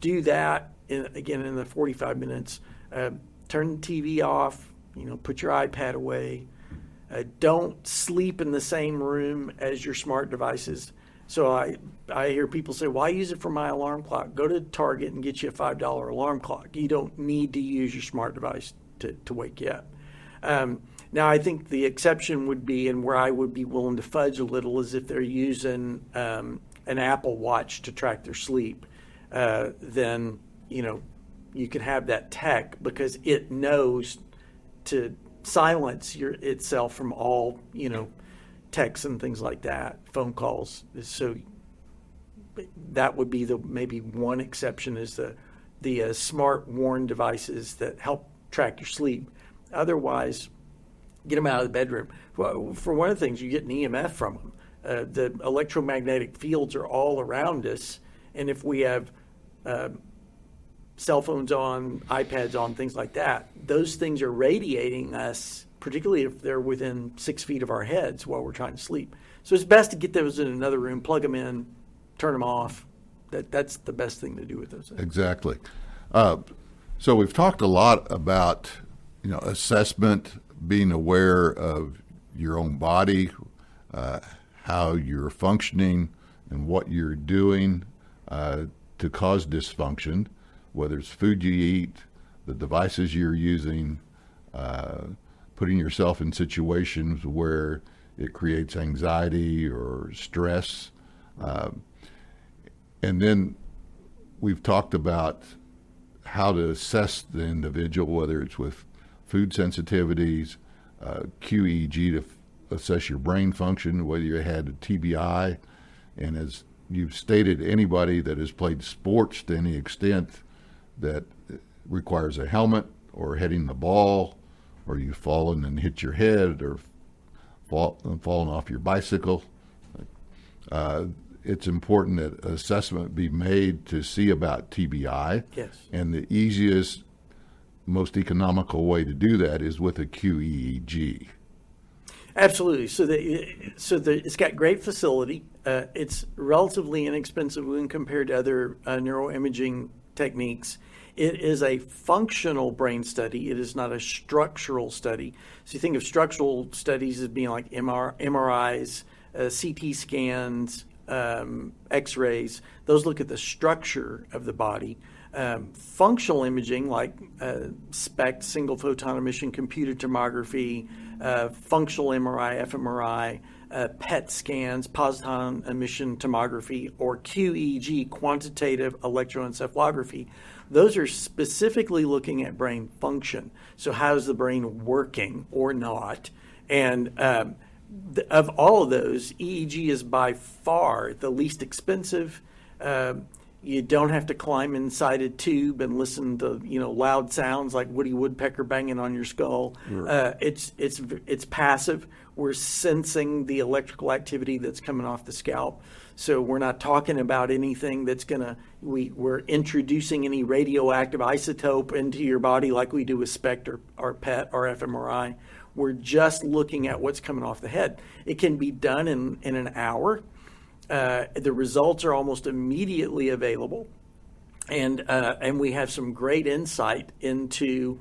Do that in the 45 minutes. Turn the TV off. Put your iPad away. Don't sleep in the same room as your smart devices. So I hear people say, well, I use it for my alarm clock. Go to Target and get you a $5 alarm clock. You don't need to use your smart device to wake you up. Now, I think the exception would be, and where I would be willing to fudge a little, is if they're using an Apple Watch to track their sleep. Then, you can have that tech because it knows to silence itself from all, texts and things like that, phone calls. So that would be maybe one exception, is the smart worn devices that help track your sleep. Otherwise, get them out of the bedroom. For one of the things, you get an EMF from them. The electromagnetic fields are all around us, and if we have cell phones on, iPads on, things like that, those things are radiating us, particularly if they're within 6 feet of our heads while we're trying to sleep. So it's best to get those in another room, plug them in, turn them off. That's the best thing to do with those things. Exactly. So we've talked a lot about, assessment, being aware of your own body, how you're functioning, and what you're doing to cause dysfunction, whether it's food you eat, the devices you're using, putting yourself in situations where it creates anxiety or stress. And then we've talked about how to assess the individual, whether it's with food sensitivities, QEEG to assess your brain function, whether you had a TBI. And as you've stated, anybody that has played sports to any extent that requires a helmet, or hitting the ball, or you've fallen and hit your head, or fallen off your bicycle, it's important that assessment be made to see about TBI. Yes. And the easiest, most economical way to do that is with a QEEG. Absolutely. So it's got great facility. It's relatively inexpensive when compared to other neuroimaging techniques. It is a functional brain study. It is not a structural study. So you think of structural studies as being like MRIs, CT scans, X-rays. Those look at the structure of the body. Functional imaging like SPECT, single photon emission computed tomography, functional MRI, fMRI, PET scans, positron emission tomography, or QEG, quantitative electroencephalography. Those are specifically looking at brain function. So how's the brain working or not? And of all of those, EEG is by far the least expensive. You don't have to climb inside a tube and listen to loud sounds like Woody Woodpecker banging on your skull. Sure. It's passive. We're sensing the electrical activity that's coming off the scalp. So we're not talking about anything that's we're introducing any radioactive isotope into your body like we do with SPECT or PET or fMRI. We're just looking at what's coming off the head. It can be done in an hour. The results are almost immediately available, and we have some great insight into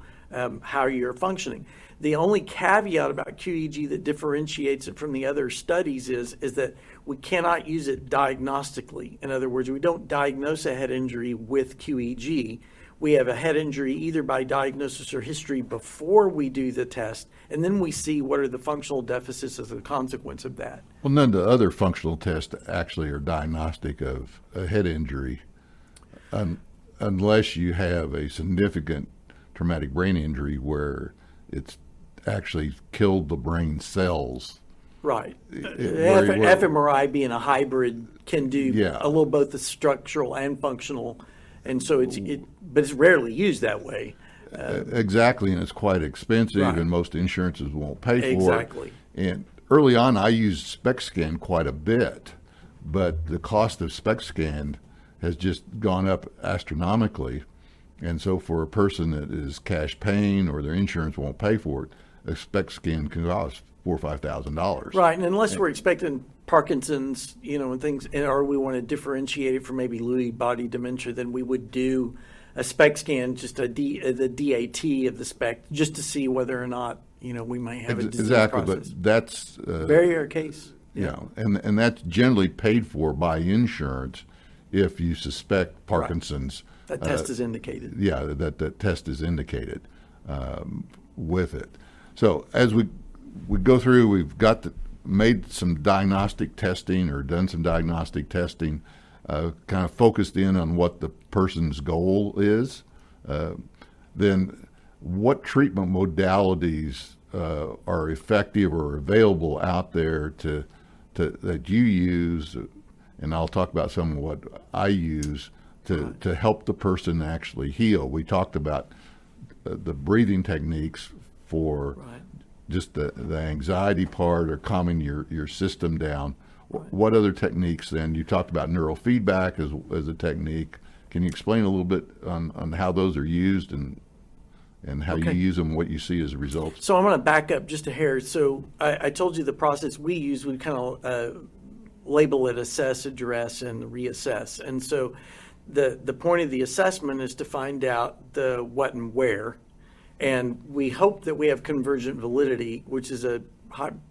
how you're functioning. The only caveat about QEG that differentiates it from the other studies is that we cannot use it diagnostically. In other words, we don't diagnose a head injury with QEG. We have a head injury either by diagnosis or history before we do the test, and then we see what are the functional deficits as a consequence of that. Well, none of the other functional tests actually are diagnostic of a head injury unless you have a significant traumatic brain injury where it's actually killed the brain cells. Right. fMRI being a hybrid can do a little both the structural and functional. And so but it's rarely used that way. Exactly, and it's quite expensive, right. And most insurances won't pay for exactly. it. And early on, I used SPECT scan quite a bit, but the cost of SPECT scan has just gone up astronomically. And so for a person that is cash paying or their insurance won't pay for it, a SPECT scan can cost $4,000 or $5,000. Right, and unless we're expecting Parkinson's, and things, or we want to differentiate it from maybe Lewy body dementia, then we would do a SPECT scan, just the DAT of the SPECT, just to see whether or not we might have a disease exactly, process. But that's very rare case. And that's generally paid for by insurance if you suspect Parkinson's. Right. That test is indicated. Yeah, that test is indicated with it. So as we go through, we've made some diagnostic testing or done some diagnostic testing, kind of focused in on what the person's goal is. Then what treatment modalities are effective or available out there that you use, and I'll talk about some of what I use to help the person actually heal. We talked about the breathing techniques for just the anxiety part or calming your system down. Right. What other techniques then? You talked about neurofeedback as a technique. Can you explain a little bit on how those are used and how you use them, what you see as results? So I'm going to back up just a hair. So I told you the process we use, we kind of label it assess, address, and reassess. And so the point of the assessment is to find out the what and where. And we hope that we have convergent validity, which is a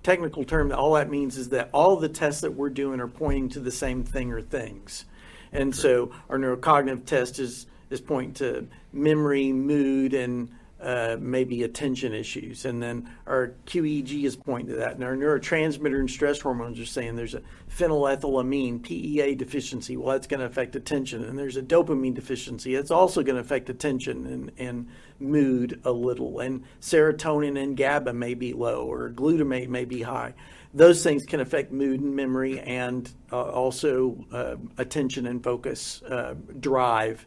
technical term. All that means is that all the tests that we're doing are pointing to the same thing or things. And so our neurocognitive test is pointing to memory, mood, and maybe attention issues. And then our QEEG is pointing to that. And our neurotransmitter and stress hormones are saying there's a phenylethylamine, PEA deficiency. Well, that's going to affect attention. And there's a dopamine deficiency. It's also going to affect attention and mood a little. And serotonin and GABA may be low, or glutamate may be high. Those things can affect mood and memory, and also attention and focus, drive,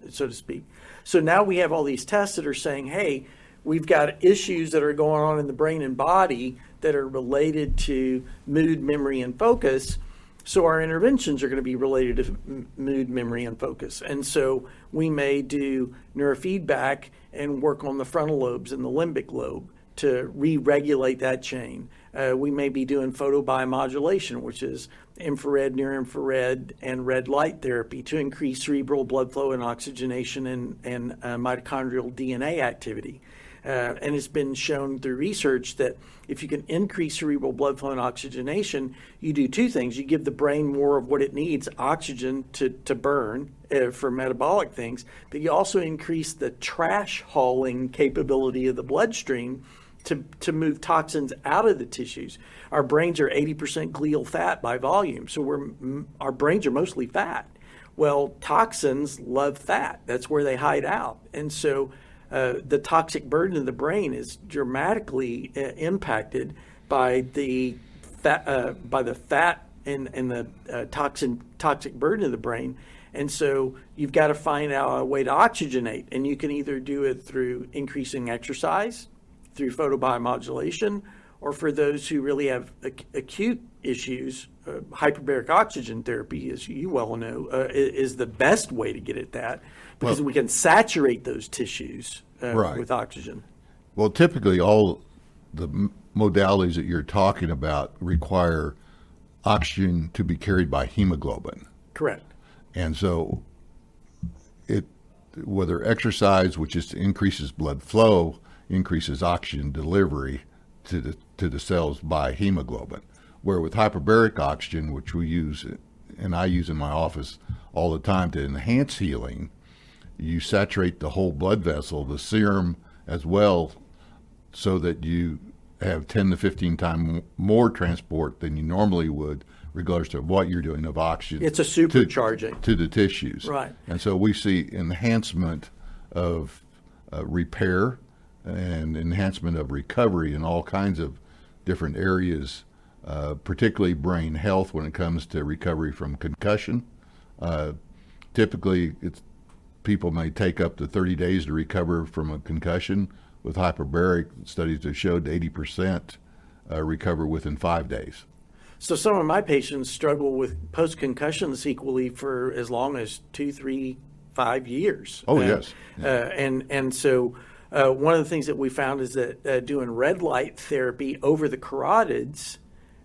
so to speak. So now we have all these tests that are saying, hey, we've got issues that are going on in the brain and body that are related to mood, memory, and focus. So our interventions are going to be related to mood, memory, and focus. And so we may do neurofeedback and work on the frontal lobes and the limbic lobe to re-regulate that chain. We may be doing photobiomodulation, which is infrared, near-infrared, and red light therapy to increase cerebral blood flow and oxygenation and mitochondrial DNA activity. And it's been shown through research that if you can increase cerebral blood flow and oxygenation, you do two things. You give the brain more of what it needs, oxygen to burn for metabolic things, but you also increase the trash hauling capability of the bloodstream to move toxins out of the tissues. Our brains are 80% glial fat by volume, so our brains are mostly fat. Well, toxins love fat. That's where they hide out. And so the toxic burden of the brain is dramatically impacted by the fat, and the toxic burden of the brain. And so you've got to find out a way to oxygenate. And you can either do it through increasing exercise, through photobiomodulation, or for those who really have acute issues, hyperbaric oxygen therapy, as you well know, is the best way to get at that, because we can saturate those tissues with oxygen. Well, typically all the modalities that you're talking about require oxygen to be carried by hemoglobin. Correct. And so whether exercise, which just increases blood flow, increases oxygen delivery to the cells by hemoglobin. Where with hyperbaric oxygen, which we use, and I use in my office all the time to enhance healing, you saturate the whole blood vessel, the serum as well, so that you have 10 to 15 times more transport than you normally would, regardless of what you're doing of oxygen. It's a supercharging to the tissues. Right. And so we see enhancement of repair and enhancement of recovery in all kinds of different areas, particularly brain health when it comes to recovery from concussion. Typically, people may take up to 30 days to recover from a concussion. With hyperbaric, studies have showed 80% recover within 5 days. So some of my patients struggle with post-concussion sequelae for as long as 2, 3, 5 years. Oh, yes. Yeah. And so one of the things that we found is that doing red light therapy over the carotids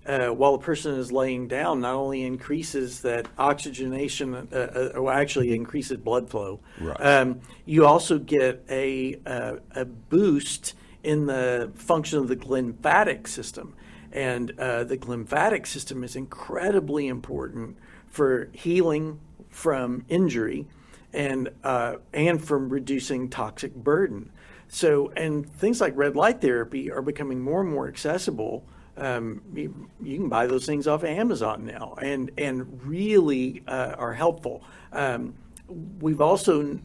while the person is laying down not only increases that oxygenation, or actually increases blood flow. Right. You also get a boost in the function of the glymphatic system. And the glymphatic system is incredibly important for healing from injury and from reducing toxic burden. So, and things like red light therapy are becoming more and more accessible. You can buy those things off of Amazon now, and really are helpful. We've also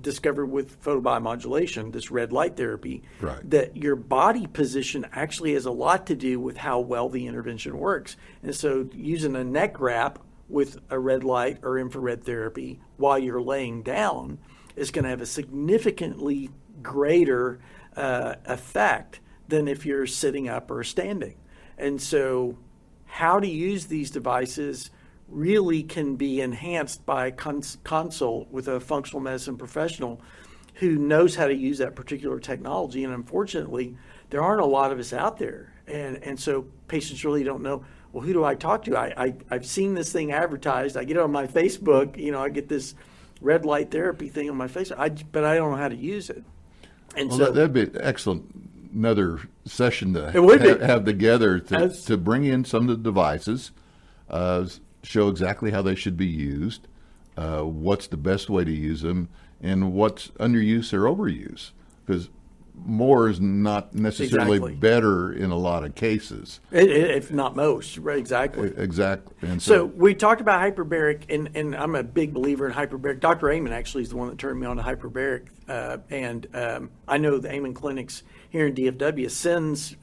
discovered with photobiomodulation, this red light therapy, right, that your body position actually has a lot to do with how well the intervention works. And so using a neck wrap with a red light or infrared therapy while you're laying down is going to have a significantly greater effect than if you're sitting up or standing. And so how to use these devices really can be enhanced by consult with a functional medicine professional who knows how to use that particular technology. And unfortunately, there aren't a lot of us out there. And so patients really don't know, well, who do I talk to? I've seen this thing advertised. I get it on my Facebook. I get this red light therapy thing on my Facebook, but I don't know how to use it. And well, so that'd be excellent. Another session to have together to bring in some of the devices, show exactly how they should be used, what's the best way to use them, and what's underuse or overuse. Because more is not necessarily better in a lot of cases. If not most, right? Exactly. Exactly. And so we talked about hyperbaric, and I'm a big believer in hyperbaric. Dr. Amen actually is the one that turned me on to hyperbaric, and I know the Amen clinics here in DFW sends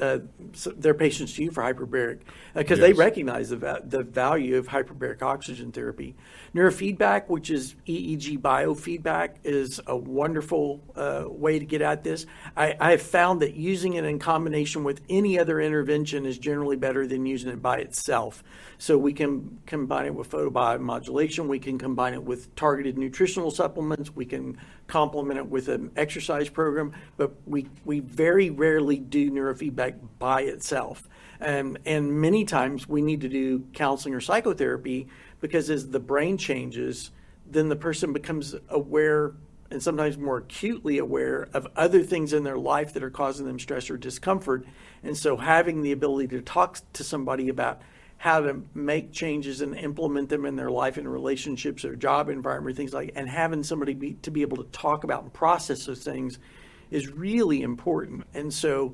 their patients to you for hyperbaric because they recognize the value of hyperbaric oxygen therapy. Neurofeedback, which is EEG biofeedback, is a wonderful way to get at this. I have found that using it in combination with any other intervention is generally better than using it by itself. So we can combine it with photobiomodulation. We can combine it with targeted nutritional supplements. We can complement it with an exercise program. But we very rarely do neurofeedback by itself. And many times we need to do counseling or psychotherapy because as the brain changes, then the person becomes aware and sometimes more acutely aware of other things in their life that are causing them stress or discomfort. And so having the ability to talk to somebody about how to make changes and implement them in their life and relationships or job environment, things like, and having somebody to be able to talk about and process those things is really important. And so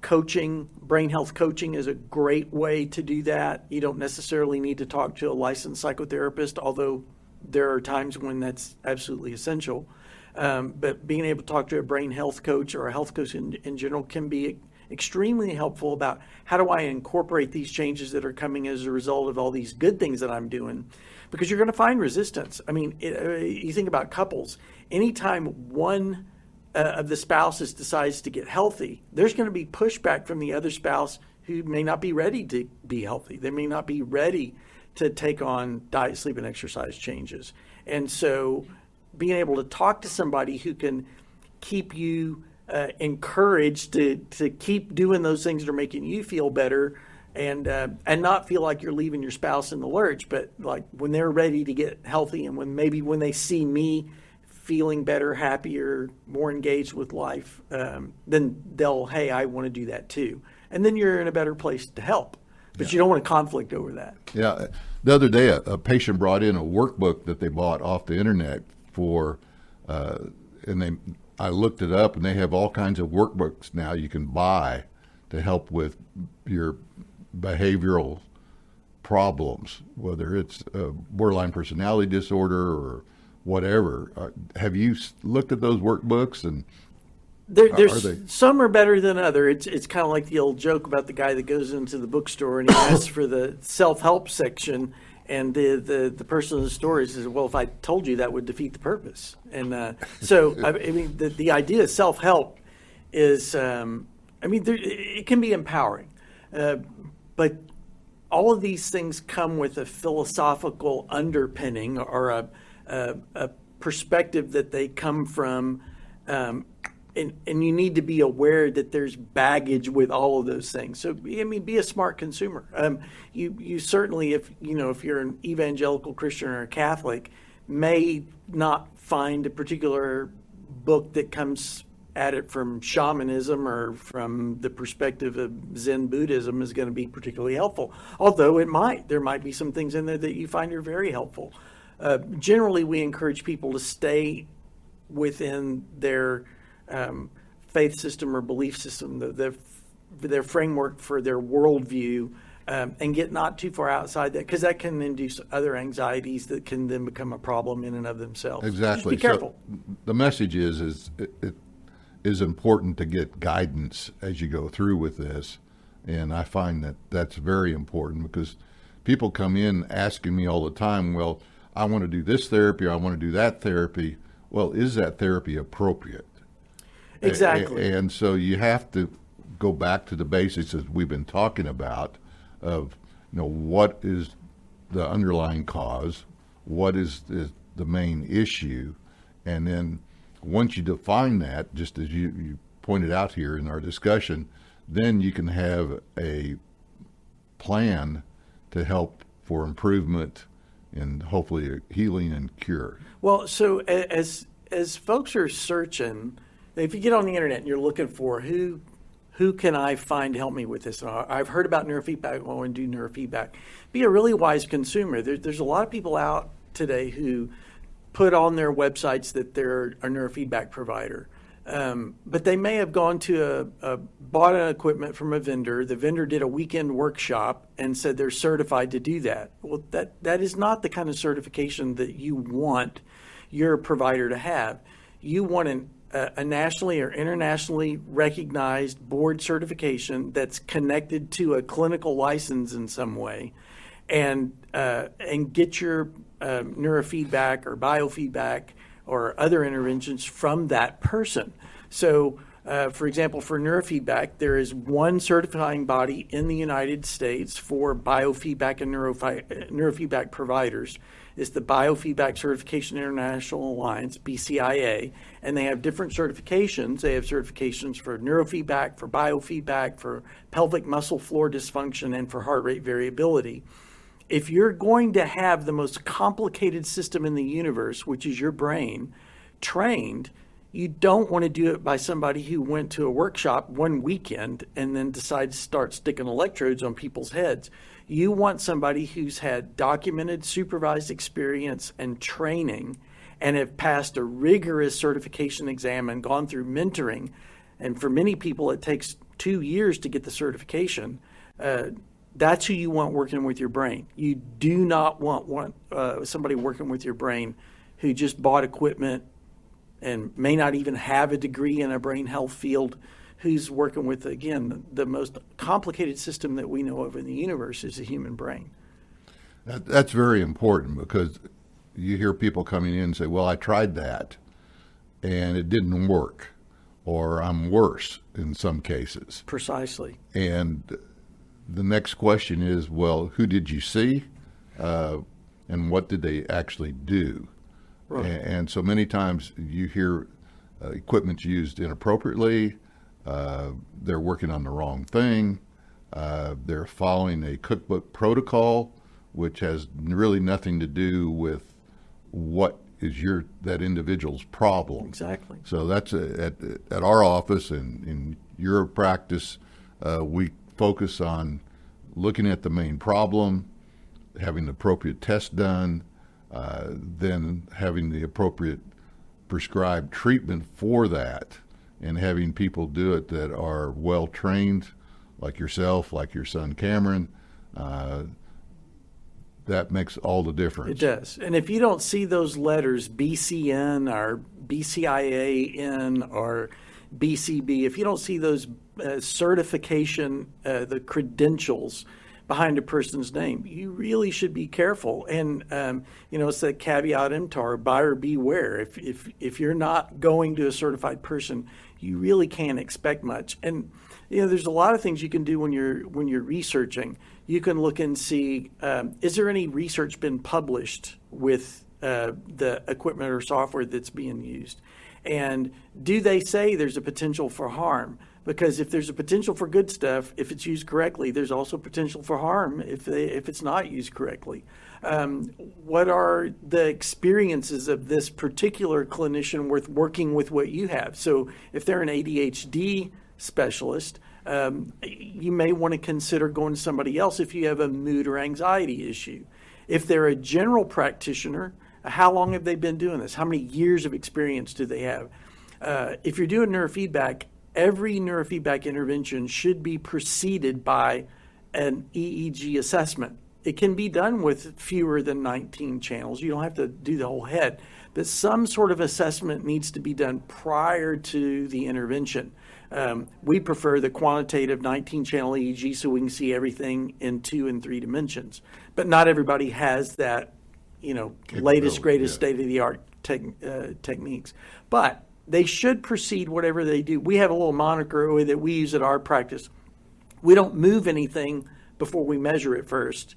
coaching, brain health coaching is a great way to do that. You don't necessarily need to talk to a licensed psychotherapist, although there are times when that's absolutely essential. But being able to talk to a brain health coach or a health coach in general can be extremely helpful about how do I incorporate these changes that are coming as a result of all these good things that I'm doing, because you're going to find resistance. I mean, you think about couples. Anytime one of the spouses decides to get healthy, there's going to be pushback from the other spouse who may not be ready to be healthy. They may not be ready to take on diet, sleep, and exercise changes. And so being able to talk to somebody who can keep you encouraged to keep doing those things that are making you feel better, and not feel like you're leaving your spouse in the lurch, but like when they're ready to get healthy, and when they see me feeling better, happier, more engaged with life, then they'll, hey, I want to do that too. And then you're in a better place to help. But you don't want to conflict over that. Yeah. The other day, a patient brought in a workbook that they bought off the internet for, I looked it up, and they have all kinds of workbooks now you can buy to help with your behavioral problems, whether it's a borderline personality disorder or whatever. Have you looked at those workbooks? And there's some are better than others. It's kind of like the old joke about the guy that goes into the bookstore and he asks for the self-help section, and the person in the store says, well, if I told you, that would defeat the purpose. And so, I mean, the idea of self-help is, it can be empowering. But all of these things come with a philosophical underpinning, or a perspective that they come from, and you need to be aware that there's baggage with all of those things. So, be a smart consumer. You certainly, if you're an evangelical Christian or a Catholic, may not find a particular book that comes at it from shamanism or from the perspective of Zen Buddhism is going to be particularly helpful. Although there might be some things in there that you find are very helpful. Generally, we encourage people to stay within their faith system or belief system, their framework for their worldview, and get not too far outside that, because that can induce other anxieties that can then become a problem in and of themselves. Exactly. Just be careful. So the message is it is important to get guidance as you go through with this, and I find that that's very important, because people come in asking me all the time, well, I want to do this therapy, or I want to do that therapy. Well, is that therapy appropriate? Exactly. And so you have to go back to the basics that we've been talking about of, what is the underlying cause, what is the main issue, and then once you define that, just as you pointed out here in our discussion, then you can have a plan to help for improvement and hopefully a healing and cure. Well, so as folks are searching, if you get on the internet and you're looking for who can I find to help me with this? I've heard about neurofeedback. I want to do neurofeedback. Be a really wise consumer. There's a lot of people out today who put on their websites that they're a neurofeedback provider. But they may have gone to bought an equipment from a vendor. The vendor did a weekend workshop and said they're certified to do that. Well, that is not the kind of certification that you want your provider to have. You want a nationally or internationally recognized board certification that's connected to a clinical license in some way, and get your neurofeedback or biofeedback or other interventions from that person. So, for example, for neurofeedback, there is one certifying body in the United States for biofeedback and neurofeedback providers. It's the Biofeedback Certification International Alliance, BCIA, and they have different certifications. They have certifications for neurofeedback, for biofeedback, for pelvic muscle floor dysfunction, and for heart rate variability. If you're going to have the most complicated system in the universe, which is your brain, trained, you don't want to do it by somebody who went to a workshop one weekend and then decided to start sticking electrodes on people's heads. You want somebody who's had documented supervised experience and training and have passed a rigorous certification exam and gone through mentoring. And for many people, it takes 2 years to get the certification. That's who you want working with your brain. You do not want somebody working with your brain who just bought equipment and may not even have a degree in a brain health field, who's working with, again, the most complicated system that we know of in the universe is the human brain. That's very important, because you hear people coming in and say, well, I tried that and it didn't work, or I'm worse in some cases. Precisely. And the next question is, well, who did you see, and what did they actually do? Right. And so many times you hear equipment's used inappropriately, they're working on the wrong thing, they're following a cookbook protocol, which has really nothing to do with what is that individual's problem. Exactly. So that's at our office and in your practice, we focus on looking at the main problem, having the appropriate test done, then having the appropriate prescribed treatment for that, and having people do it that are well trained, like yourself, like your son Cameron. That makes all the difference. It does. And if you don't see those letters, BCN or BCIAN or BCB, if you don't see those certification, the credentials behind a person's name, you really should be careful. And, it's that caveat emptor, buyer beware. If you're not going to a certified person, you really can't expect much. And, there's a lot of things you can do when you're researching. You can look and see, is there any research been published with the equipment or software that's being used? And do they say there's a potential for harm? Because if there's a potential for good stuff, if it's used correctly, there's also potential for harm if it's not used correctly. What are the experiences of this particular clinician with working with what you have? So if they're an ADHD specialist, you may want to consider going to somebody else if you have a mood or anxiety issue. If they're a general practitioner, how long have they been doing this? How many years of experience do they have? If you're doing neurofeedback, every neurofeedback intervention should be preceded by an EEG assessment. It can be done with fewer than 19 channels. You don't have to do the whole head, but some sort of assessment needs to be done prior to the intervention. We prefer the quantitative 19-channel EEG so we can see everything in 2 and 3 dimensions. But not everybody has that, latest, greatest, state-of-the-art techniques. But they should proceed whatever they do. We have a little moniker that we use at our practice. We don't move anything before we measure it first.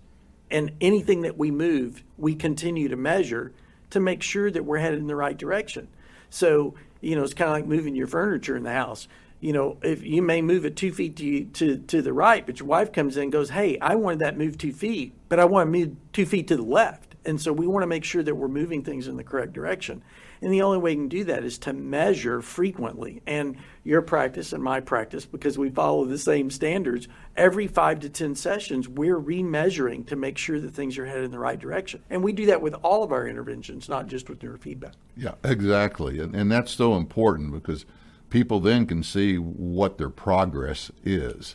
And anything that we move, we continue to measure to make sure that we're headed in the right direction. So, it's kind of like moving your furniture in the house. If you may move it 2 feet to the right, but your wife comes in and goes, hey, I wanted that moved 2 feet, but I want to move 2 feet to the left. And so we want to make sure that we're moving things in the correct direction. And the only way you can do that is to measure frequently. And your practice and my practice, because we follow the same standards, every 5 to 10 sessions, we're remeasuring to make sure that things are headed in the right direction. And we do that with all of our interventions, not just with neurofeedback. Yeah, exactly. And that's so important, because people then can see what their progress is.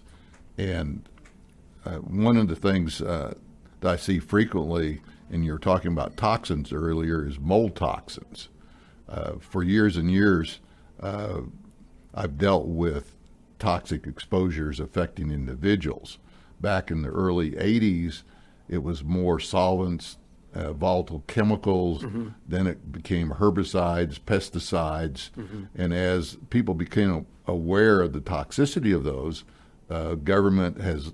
And one of the things that I see frequently, and you were talking about toxins earlier, is mold toxins. For years and years, I've dealt with toxic exposures affecting individuals. Back in the early 80s, it was more solvents, volatile chemicals. Mm-hmm. Then it became herbicides, pesticides. Mm-hmm. And as people became aware of the toxicity of those, government has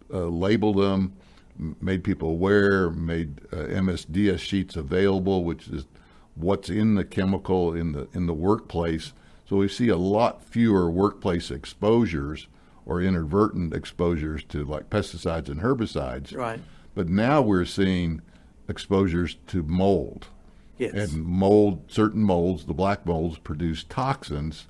labeled them, made people aware, made MSDS sheets available, which is what's in the chemical in the workplace. So we see a lot fewer workplace exposures or inadvertent exposures to like pesticides and herbicides. Right. But now we're seeing exposures to mold. Yes. And certain molds, the black molds, produce toxins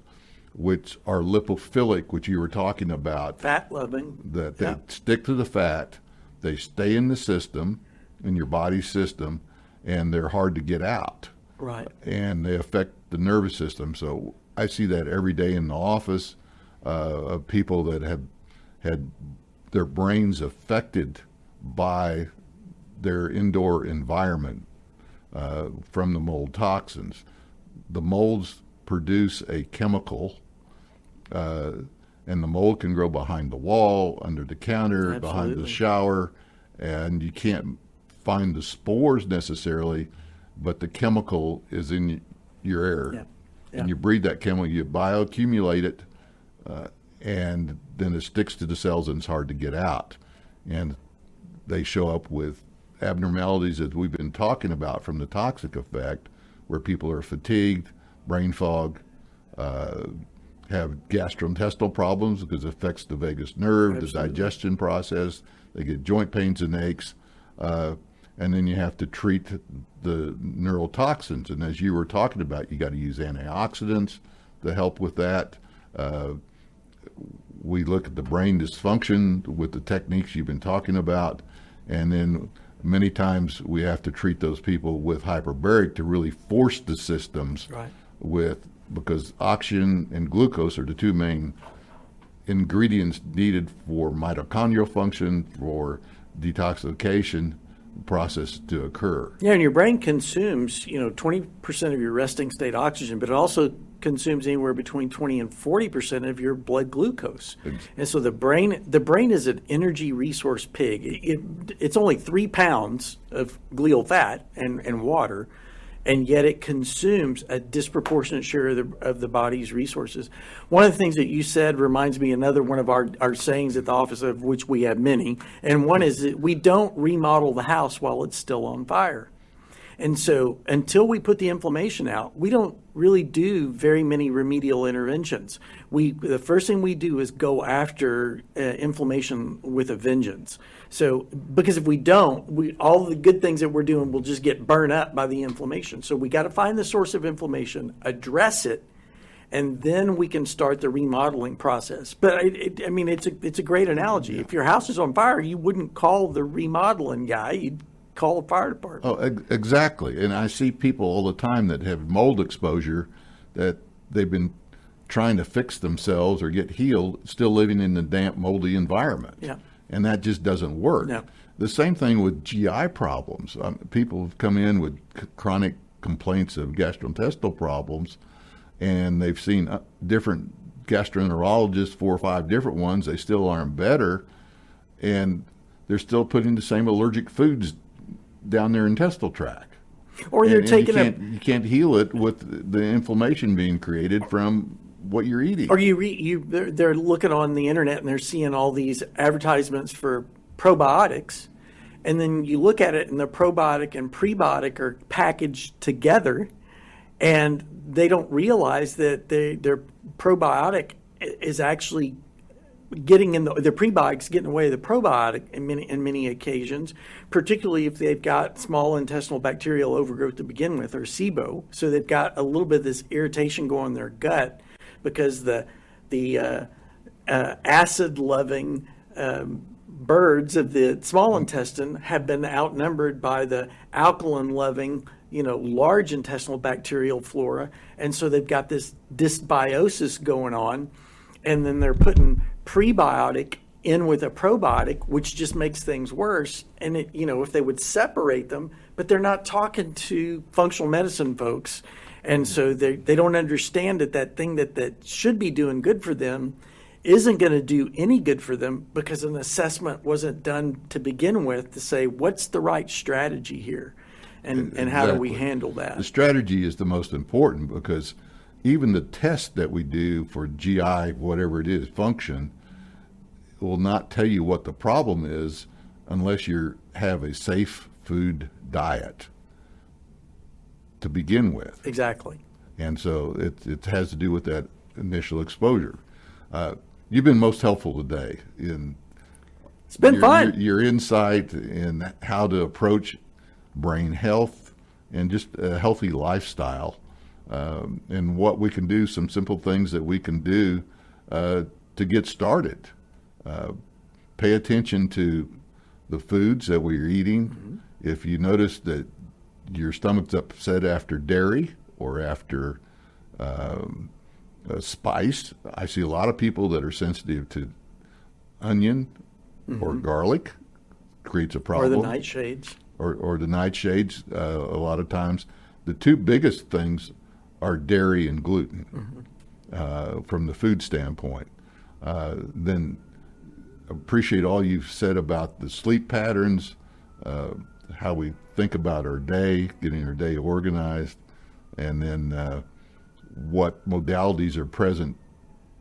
which are lipophilic, which you were talking about. Fat loving. That they stick to the fat, they stay in the system, in your body's system, and they're hard to get out. Right. And they affect the nervous system. So I see that every day in the office of people that have had their brains affected by their indoor environment from the mold toxins. The molds produce a chemical, and the mold can grow behind the wall, under the counter, behind the shower, and you can't find the spores necessarily, but the chemical is in your air. Yeah. And you breathe that chemical, you bioaccumulate it, and then it sticks to the cells and it's hard to get out. And they show up with abnormalities that we've been talking about from the toxic effect, where people are fatigued, brain fog, have gastrointestinal problems because it affects the vagus nerve, the digestion process. They get joint pains and aches, and then you have to treat the neurotoxins. And as you were talking about, you got to use antioxidants to help with that. We look at the brain dysfunction with the techniques you've been talking about, and then many times we have to treat those people with hyperbaric to really force the systems because oxygen and glucose are the two main ingredients needed for mitochondrial function, for detoxification process to occur. Yeah, and your brain consumes, 20% of your resting state oxygen, but it also consumes anywhere between 20 and 40% of your blood glucose. And so the brain is an energy resource pig. It's only 3 pounds of glial fat and water, and yet it consumes a disproportionate share of the body's resources. One of the things that you said reminds me another one of our sayings at the office, of which we have many, and one is that we don't remodel the house while it's still on fire. And so until we put the inflammation out, we don't really do very many remedial interventions. The first thing we do is go after inflammation with a vengeance. So because if we don't, all the good things that we're doing will just get burned up by the inflammation. So we got to find the source of inflammation, address it, and then we can start the remodeling process. But it's a great analogy. If your house is on fire, you wouldn't call the remodeling guy. You'd call the fire department. Oh, exactly. And I see people all the time that have mold exposure that they've been trying to fix themselves or get healed, still living in the damp, moldy environment. Yeah. And that just doesn't work. No. The same thing with GI problems. People have come in with chronic complaints of gastrointestinal problems, and they've seen different gastroenterologists, 4 or 5 different ones. They still aren't better, and they're still putting the same allergic foods down their intestinal tract. Or they're taking you can't heal it with the inflammation being created from what you're eating. Or they're looking on the internet and they're seeing all these advertisements for probiotics, and then you look at it and the probiotic and prebiotic are packaged together, and they don't realize that their probiotic is actually getting in the prebiotics getting away the probiotic in many occasions, particularly if they've got small intestinal bacterial overgrowth to begin with, or SIBO. So they've got a little bit of this irritation going in their gut because the acid-loving birds of the small intestine have been outnumbered by the alkaline-loving, large intestinal bacterial flora, and so they've got this dysbiosis going on, and then they're putting prebiotic in with a probiotic, which just makes things worse. And if they would separate them, but they're not talking to functional medicine folks, and so they don't understand that thing that should be doing good for them isn't going to do any good for them because an assessment wasn't done to begin with to say what's the right strategy here, and how do we handle that. The strategy is the most important, because even the test that we do for GI, whatever it is, function, will not tell you what the problem is unless you have a safe food diet to begin with. Exactly. And so it has to do with that initial exposure. You've been most helpful today in it's been fun. Your insight in how to approach brain health and just a healthy lifestyle, and what we can do, some simple things that we can do to get started. Pay attention to the foods that we're eating. Mm-hmm. If you notice that your stomach's upset after dairy or after spice, I see a lot of people that are sensitive to onion or garlic. Creates a problem. Or the nightshades. Or the nightshades. A lot of times, the two biggest things are dairy and gluten from the food standpoint. Then appreciate all you've said about the sleep patterns, how we think about our day, getting our day organized, and then what modalities are present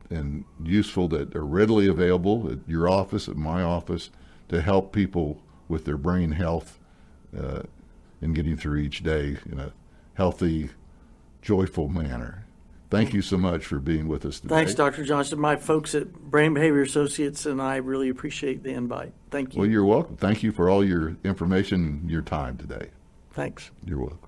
and useful that are readily available at your office, at my office, to help people with their brain health and getting through each day in a healthy, joyful manner. Thank you so much for being with us today. Thanks, Dr. Johnston. My folks at Brain Behavior Associates and I really appreciate the invite. Thank you. Well, you're welcome. Thank you for all your information and your time today. Thanks. You're welcome.